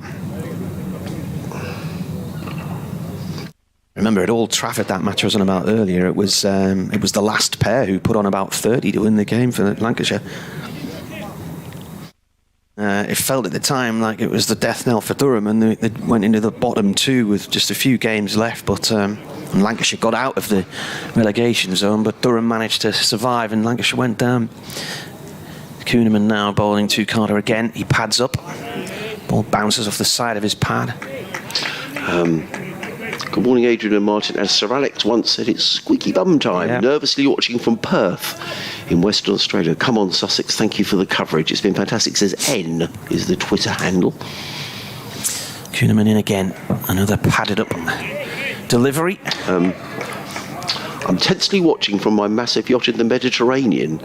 Remember at Old Trafford, that match I was on about earlier, it was the last pair who put on about 30 to win the game for Lancashire. It felt at the time like it was the death knell for Durham, and they went into the bottom 2 with just a few games left, but Lancashire got out of the relegation zone, but Durham managed to survive and Lancashire went down. Kuhneman now bowling to Carter again. He pads up. Ball bounces off the side of his pad. Good morning, Adrian and Martin. As Sir Alex once said, it's squeaky bum time. Yeah. Nervously watching from Perth in Western Australia. Come on, Sussex. Thank you for the coverage. It's been fantastic. Says N is the Twitter handle. Kuhneman in again. Another padded up delivery. I'm tensely watching from my massive yacht in the Mediterranean.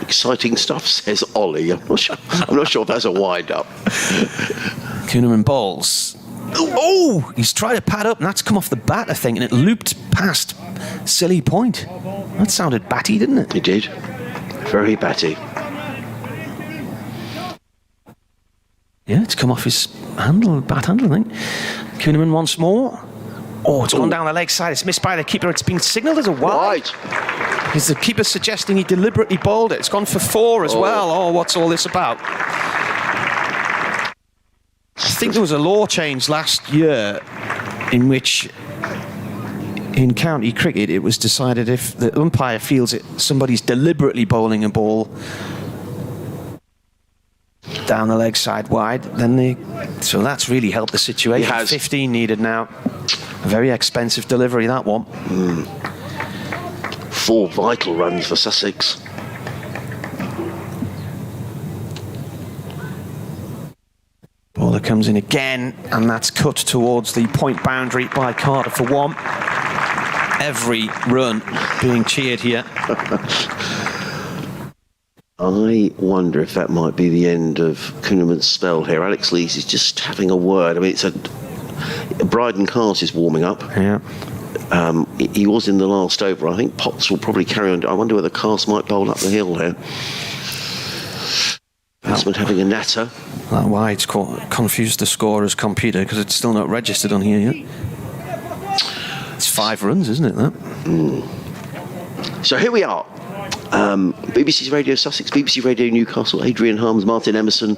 Exciting stuff, says Ollie. I'm not sure if that's a wind-up. Kuhneman bowls. Oh, he's tried to pad up, and that's come off the bat, I think, and it looped past Silly Point. That sounded batty, didn't it? It did. Very batty. Yeah, it's come off his handle, bat handle, I think. Kuhneman once more. Oh, it's gone down the leg side. It's missed by the keeper. It's been signalled as a wide. Is the keeper suggesting he deliberately bowled it? It's gone for 4 as well. Oh, what's all this about? I think there was a law change last year in which, in county cricket, it was decided if the umpire feels it, somebody's deliberately bowling a ball. down the leg side wide. So that's really helped the situation. It has. 15 needed now. A very expensive delivery, that one. 4 vital runs for Sussex. Bowler comes in again, and that's cut towards the point boundary by Carter for 1. Every run being cheered here. I wonder if that might be the end of Kuhneman's spell here. Alex Lees is just having a word. I mean, Bryden Cars is warming up. Yeah. He was in the last over. I think Potts will probably carry on. I wonder whether Cars might bowl up the hill here. Batsman having a natter. That wide's confused the scorer's computer because it's still not registered on here yet. It's 5 runs, isn't it, that? So here we are. BBC Radio Sussex, BBC Radio Newcastle, Adrian Harms, Martin Emerson.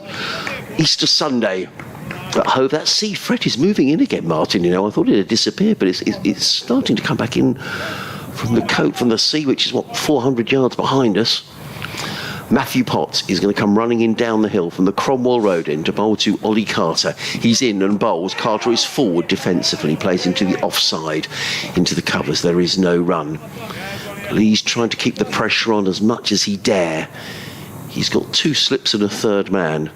Easter Sunday at Hove. That sea fret is moving in again, Martin. You know, I thought it had disappeared, but it's starting to come back in from the sea, which is 400 yards behind us. Matthew Potts is going to come running in down the hill from the Cromwell Road end to bowl to Ollie Carter. He's in and bowls. Carter is forward defensively, plays into the offside, into the covers. There is no run. Lee's trying to keep the pressure on as much as he dare. He's got 2 slips and a third man.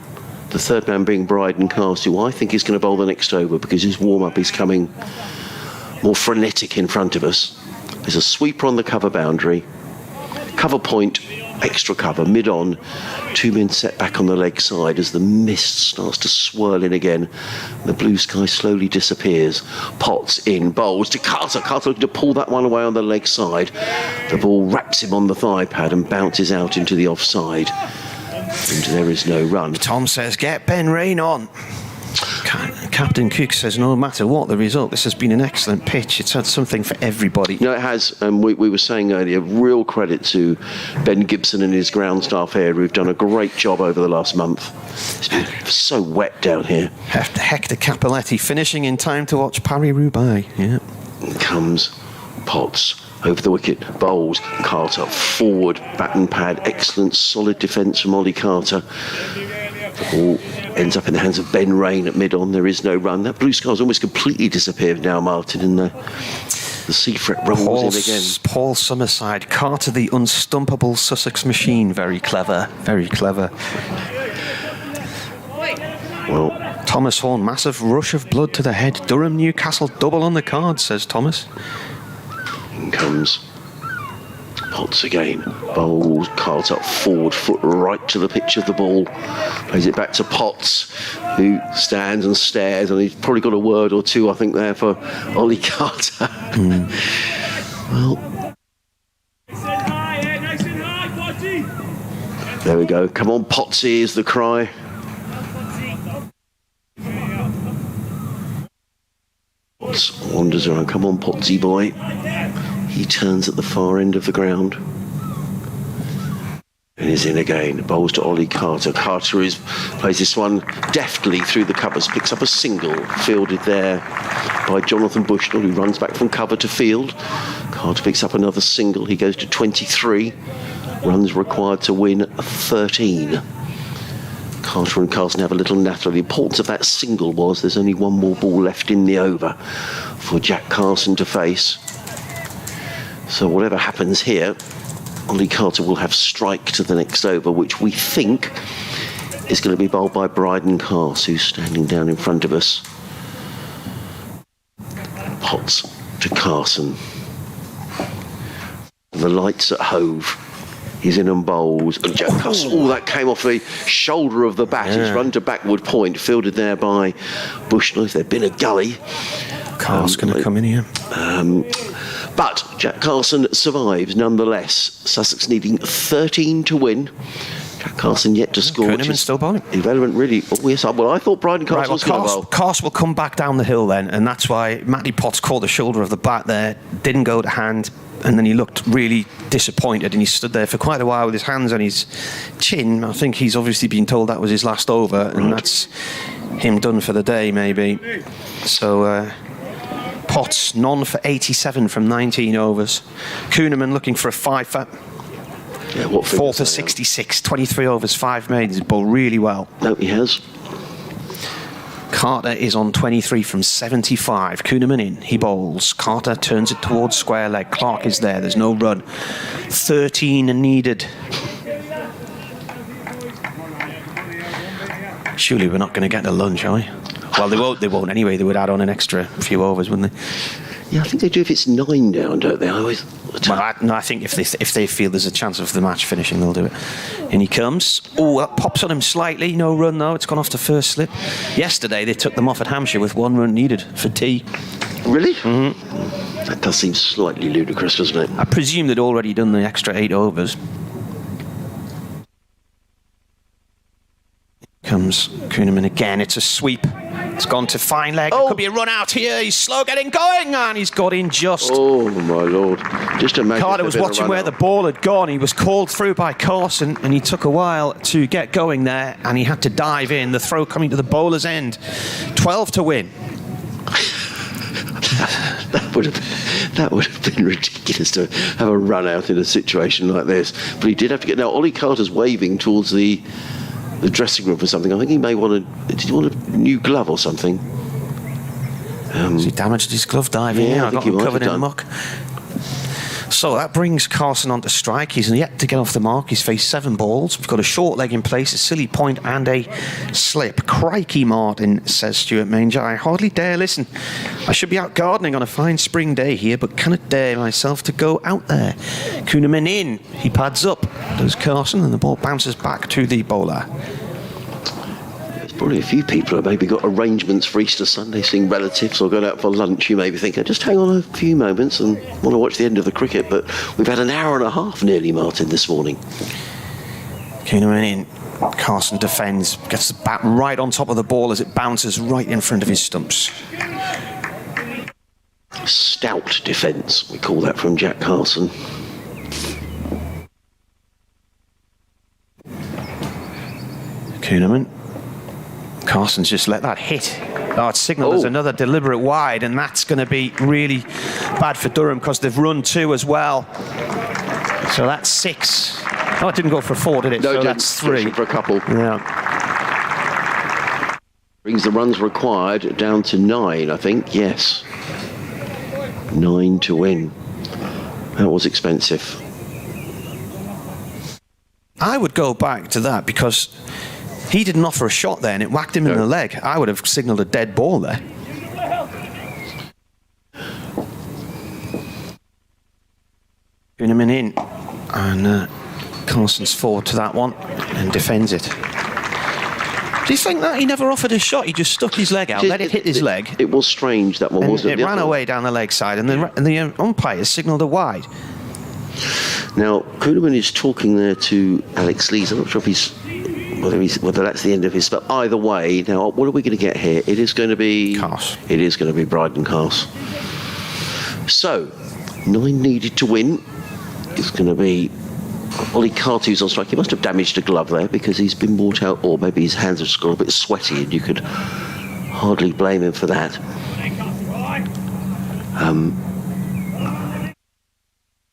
The third man being Bryden Cars, who I think is going to bowl the next over because his warm-up is coming more frenetic in front of us. There's a sweeper on the cover boundary. Cover point, extra cover, mid-on. 2 men set back on the leg side as the mist starts to swirl in again. The blue sky slowly disappears. Potts in, bowls to Carter. Carter looking to pull that one away on the leg side. The ball wraps him on the thigh pad and bounces out into the offside. And there is no run. Tom says, get Ben Rain on. Captain Cook says, no matter what the result, this has been an excellent pitch. It's had something for everybody. No, it has. We were saying earlier, real credit to Ben Gibson and his ground staff here, who've done a great job over the last month. It's been so wet down here. Hector Cappelletti finishing in time to watch Paris-Roubaix. Yeah. In comes Potts. Over the wicket, bowls, Carter forward, baton pad, excellent solid defence from Ollie Carter. The ball ends up in the hands of Ben Rain at mid-on. There is no run. That blue sky's almost completely disappeared now, Martin, and the sea fret rumbles in again. Paul Summerside, Carter the unstumpable Sussex machine. Very clever, very clever. Well, Thomas Horn, massive rush of blood to the head. Durham, Newcastle, double on the card, says Thomas. in comes Potts again, bowls, Carter forward, foot right to the pitch of the ball, plays it back to Potts, who stands and stares, and he's probably got a word or two, I think, there for Ollie Carter. Well, there we go. Come on, Potsy is the cry. Potts wanders around. Come on, Potsy boy. He turns at the far end of the ground. And is in again. Bowls to Ollie Carter. Carter plays this one deftly through the covers. Picks up a single. Fielded there by Jonathan Bushnell, who runs back from cover to field. Carter picks up another single. He goes to 23. Runs required to win 13. Carter and Carson have a little natter. The importance of that single was there's only one more ball left in the over for Jack Carson to face. So whatever happens here, Ollie Carter will have strike to the next over, which we think is going to be bowled by Bryden Cars, who's standing down in front of us. Potts to Carson. The lights at Hove. He's in and bowls. And Jack Carson, that came off the shoulder of the bat. Yeah. He's run to backward point, fielded there by Bushnell. If there'd been a gully. Car's going to come in here. But Jack Carson survives nonetheless. Sussex needing 13 to win. Jack Carson yet to score. Kuhneman's still bowling. Irrelevant, really. Oh, yes. Well, I thought Bryden Carson was going to bowl. Carson will come back down the hill then, and that's why Matty Potts caught the shoulder of the bat there, didn't go to hand, and then he looked really disappointed, and he stood there for quite a while with his hands on his chin. I think he's obviously been told that was his last over, and that's him done for the day, maybe. So Potts, none for 87 from 19 overs. Kuhneman looking for a fifer. Yeah, what 4 for 66, 23 overs, 5 maidens. He's bowled really well. No, he has. Carter is on 23 from 75. Kuhneman in. He bowls. Carter turns it towards square leg. Clark is there. There's no run. 13 needed. Surely we're not going to get the lunch, are we? Well, they won't anyway. They would add on an extra few overs, wouldn't they? Yeah, I think they do if it's 9 down, don't they? I think if they feel there's a chance of the match finishing, they'll do it. In he comes. Oh, that pops on him slightly. No run, though. It's gone off the first slip. Yesterday, they took them off at Hampshire with 1 run needed for tea. Really? Mm-hmm. That does seem slightly ludicrous, doesn't it? I presume they'd already done the extra 8 overs. Comes Kuhneman again. It's a sweep. It's gone to fine leg. There could be a run out here. He's slow getting going, and he's got in just. Oh my lord! Just imagine. Carter was watching where the ball had gone. He was called through by Carson, and he took a while to get going there, and he had to dive in. The throw coming to the bowler's end. 12 to win. That would have been ridiculous to have a run out in a situation like this. But he did have to get. Now Ollie Carter's waving towards the dressing room for something. I think he may want did he want a new glove or something? Has he damaged his glove diving? Yeah, I got him covered in muck. So that brings Carson onto strike. He's yet to get off the mark. He's faced 7 balls. We've got a short leg in place, a silly point and a slip. Crikey, Martin, says Stuart Manger. I hardly dare listen. I should be out gardening on a fine spring day here, but cannot dare myself to go out there. Kuhneman in. He pads up. Does Carson, and the ball bounces back to the bowler. Probably a few people have maybe got arrangements for Easter Sunday, seeing relatives or going out for lunch. You may be thinking, just hang on a few moments and want to watch the end of the cricket, but we've had an hour and a half nearly, Martin, this morning. Kuhneman in. Carson defends, gets the bat right on top of the ball as it bounces right in front of his stumps. Stout defence, we call that from Jack Carson. Kuhneman. Carson's just let that hit. Oh, it's signalled as another deliberate wide, and that's going to be really bad for Durham because they've run 2 as well. So that's 6. Oh, it didn't go for 4, did it? No, so that's 3. For a couple. Yeah. Brings the runs required down to 9, I think. Yes. 9 to win. That was expensive. I would go back to that because he didn't offer a shot there and it whacked him in the leg. I would have signalled a dead ball there. Kuhneman in, and Carson's forward to that one and defends it. Do you think that he never offered a shot? He just stuck his leg out, let it hit his leg. It was strange, that one, wasn't it? It ran away down the leg side, and the umpire signalled a wide. Now, Kuhneman is talking there to Alex Lees. I'm not sure if whether that's the end of his spell. Either way, now what are we going to get here? It is going to be Cars. It is going to be Bryden Cars. So 9 needed to win. It's going to be Ollie Carter who's on strike. He must have damaged a glove there because he's been brought out, or maybe his hands have just got a bit sweaty, and you could hardly blame him for that.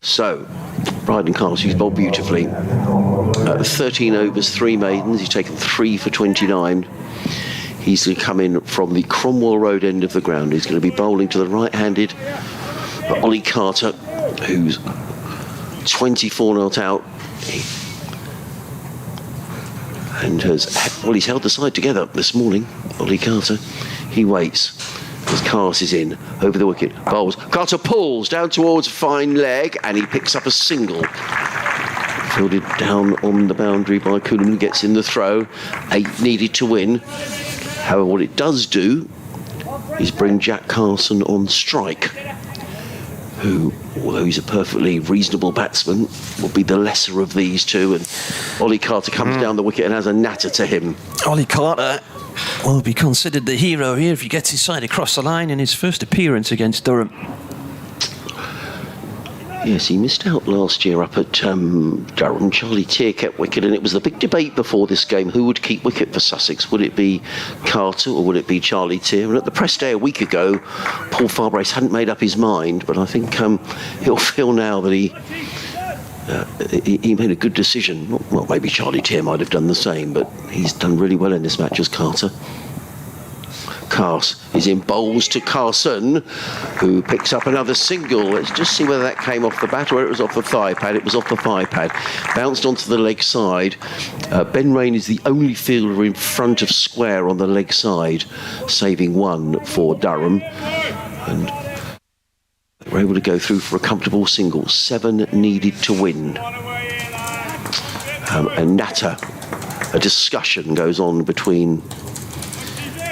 So Bryden Cars, he's bowled beautifully. 13 overs, 3 maidens. He's taken 3 for 29. He's going to come in from the Cromwell Road end of the ground. He's going to be bowling to the right-handed Ollie Carter, who's 24 not out. And he's held the side together this morning, Ollie Carter. He waits as Cars is in over the wicket, bowls. Carter pulls down towards fine leg, and he picks up a single. Fielded down on the boundary by Kuhneman, gets in the throw. 8 needed to win. However, what it does do is bring Jack Carson on strike, who, although he's a perfectly reasonable batsman, will be the lesser of these two. And Ollie Carter comes down the wicket and has a natter to him. Ollie Carter will be considered the hero here if he gets his side across the line in his first appearance against Durham. Yes, he missed out last year up at Durham. Charlie Tier kept wicket, and it was the big debate before this game, who would keep wicket for Sussex. Would it be Carter or would it be Charlie Tier? And at the press day a week ago, Paul Farbrace hadn't made up his mind, but I think he'll feel now that he made a good decision. Well, maybe Charlie Tier might have done the same, but he's done really well in this match as Carter. Cars is in bowls to Carson, who picks up another single. Let's just see whether that came off the bat or it was off the thigh pad. It was off the thigh pad. Bounced onto the leg side. Ben Rain is the only fielder in front of square on the leg side, saving one for Durham. And we're able to go through for a comfortable single. 7 needed to win. And Natter, a discussion goes on between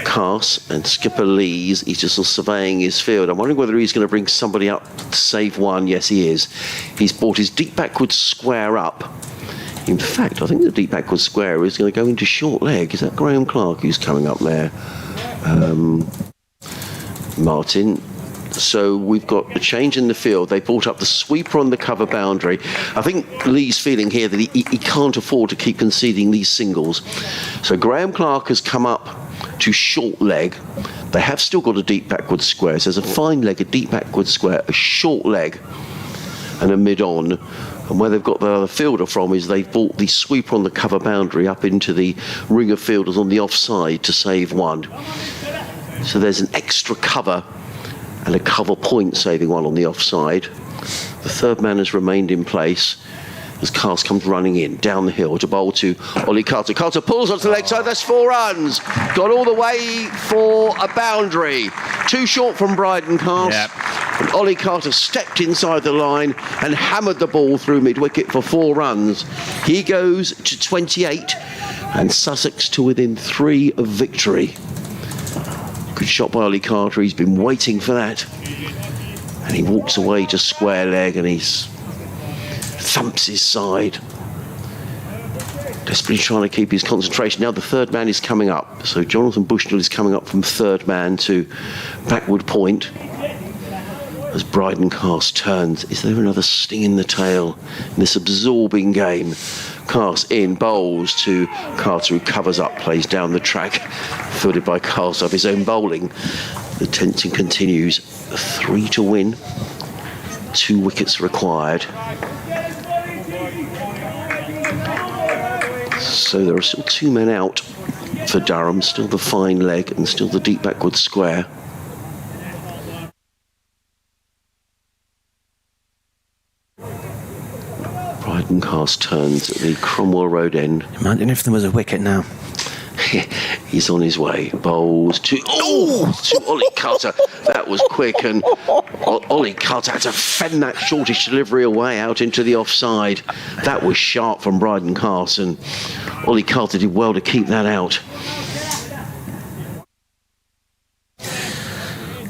Cars and skipper Lees. He's just surveying his field. I'm wondering whether he's going to bring somebody up to save one. Yes, he is. He's brought his deep backward square up. In fact, I think the deep backward square is going to go into short leg. Is that Graham Clark who's coming up there? Martin. So we've got a change in the field. They brought up the sweeper on the cover boundary. I think Lee's feeling here that he can't afford to keep conceding these singles. So Graham Clark has come up to short leg. They have still got a deep backward square. So there's a fine leg, a deep backward square, a short leg and a mid-on. And where they've got the other fielder from is they've brought the sweeper on the cover boundary up into the ring of fielders on the offside to save one. So there's an extra cover and a cover point saving one on the offside. The third man has remained in place as Cars comes running in down the hill to bowl to Ollie Carter. Carter pulls onto the leg side. That's 4 runs. Got all the way for a boundary. Too short from Bryden Cars. Yep. And Ollie Carter stepped inside the line and hammered the ball through mid-wicket for 4 runs. He goes to 28 and Sussex to within 3 of victory. Good shot by Ollie Carter. He's been waiting for that. And he walks away to square leg and he's thumps his side. Desperately trying to keep his concentration. Now the third man is coming up. So Jonathan Bushnell is coming up from third man to backward point. As Bryden Cast turns, is there another sting in the tail in this absorbing game? Cast in, bowls to Carter, who covers up, plays down the track, fielded by Cast of his own bowling. The tension continues. 3 to win, 2 wickets required. So there are still 2 men out for Durham, still the fine leg and still the deep backward square. Bryden Cast turns at the Cromwell Road end. Imagine if there was a wicket now. He's on his way. Bowls to to Ollie Carter. That was quick, and Ollie Carter had to fend that shortish delivery away out into the offside. That was sharp from Bryden Cast, and Ollie Carter did well to keep that out.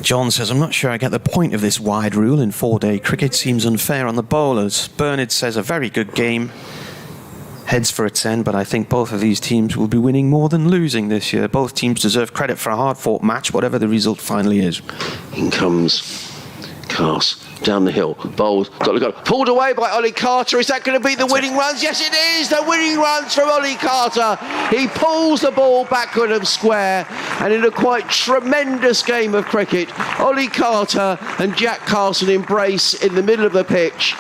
John says, I'm not sure I get the point of this wide rule in 4-day cricket. Seems unfair on the bowlers. Bernard says, a very good game. Heads for a 10, but I think both of these teams will be winning more than losing this year. Both teams deserve credit for a hard-fought match, whatever the result finally is. In comes Cast down the hill. Bowls, pulled away by Ollie Carter. Is that going to be the winning runs? Yes, it is. The winning runs from Ollie Carter. He pulls the ball backward of square, and in a quite tremendous game of cricket, Ollie Carter and Jack Carson embrace in the middle of the pitch.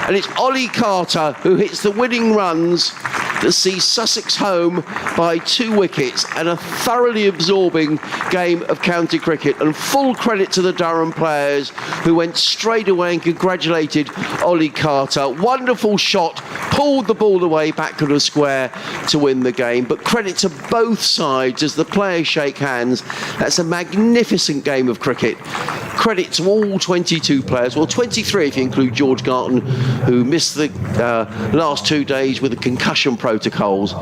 And it's Ollie Carter who hits the winning runs that sees Sussex home by 2 wickets, and a thoroughly absorbing game of county cricket. And full credit to the Durham players who went straight away and congratulated Ollie Carter. Wonderful shot, pulled the ball away back to the square to win the game. But credit to both sides as the players shake hands. That's a magnificent game of cricket. Credit to all 22 players, well 23 if you include George Garton, who missed the last 2 days with the concussion protocols.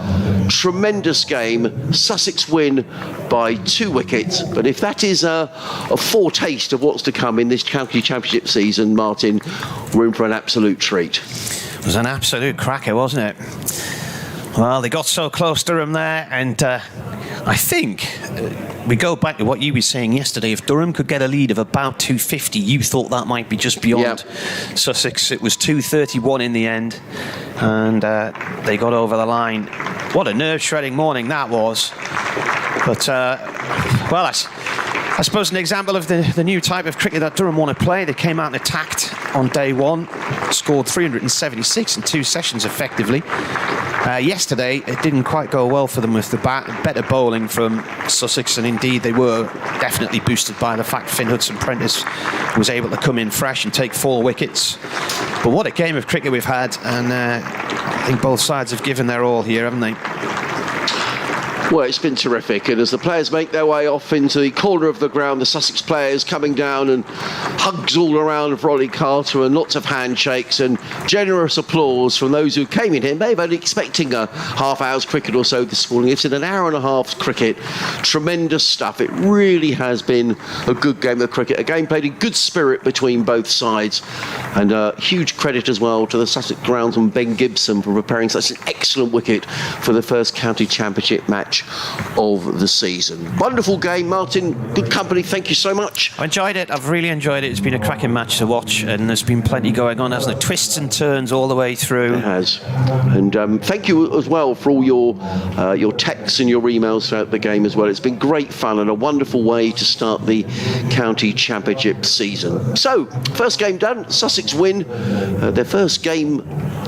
Tremendous game. Sussex win by 2 wickets. But if that is a foretaste of what's to come in this county championship season, Martin, we're in for an absolute treat. It was an absolute cracker, wasn't it? Well, they got so close to Durham there, and I think we go back to what you were saying yesterday. If Durham could get a lead of about 250, you thought that might be just beyond Sussex. It was 231 in the end, and they got over the line. What a nerve-shredding morning that was. But, well, I suppose an example of the new type of cricket that Durham want to play. They came out and attacked on day one, scored 376 in 2 sessions effectively. Yesterday, it didn't quite go well for them with the better bowling from Sussex, and indeed they were definitely boosted by the fact Finn Hudson-Prentice was able to come in fresh and take 4 wickets. But what a game of cricket we've had, and I think both sides have given their all here, haven't they? Well, it's been terrific, and as the players make their way off into the corner of the ground, the Sussex players coming down, and hugs all around of Ronnie Carter and lots of handshakes and generous applause from those who came in here, maybe only expecting a half hour's cricket or so this morning. It's in an hour and a half's cricket. Tremendous stuff. It really has been a good game of cricket, a game played in good spirit between both sides, and huge credit as well to the Sussex groundsman Ben Gibson for preparing such an excellent wicket for the first county championship match of the season. Wonderful game, Martin. Good company. Thank you so much. I enjoyed it. I've really enjoyed it. It's been a cracking match to watch, and there's been plenty going on, hasn't it? Twists and turns all the way through. It has. And thank you as well for all your texts and your emails throughout the game as well. It's been great fun and a wonderful way to start the county championship season. So, first game done. Sussex win their first game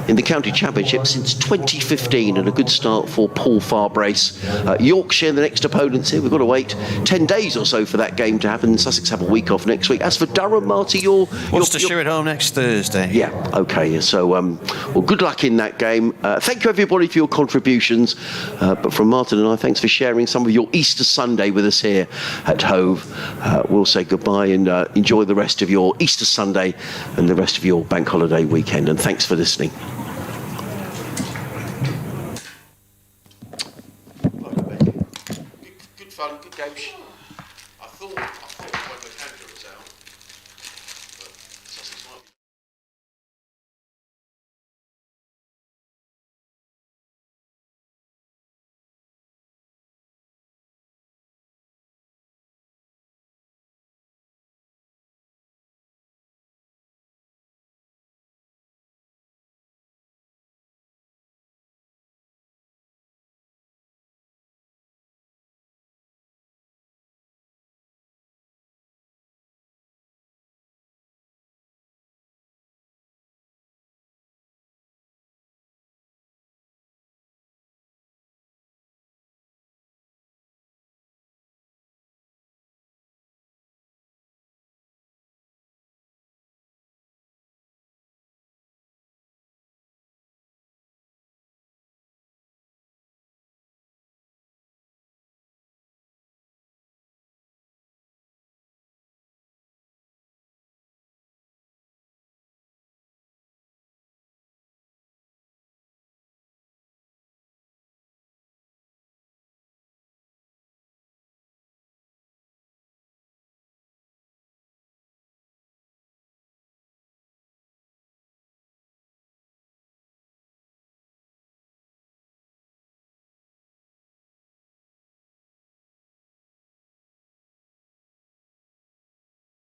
in the county championship since 2015, and a good start for Paul Farbrace. Yorkshire, the next opponents here. We've got to wait 10 days or so for that game to happen. Sussex have a week off next week. As for Durham, Marty, Worcestershire at home next Thursday. Yeah, okay. So, well, good luck in that game. Thank you, everybody, for your contributions. But from Martin and I, thanks for sharing some of your Easter Sunday with us here at Hove. We'll say goodbye and enjoy the rest of your Easter Sunday and the rest of your bank holiday weekend. And thanks for listening. Good fun, good game. I thought when McAndrew was out.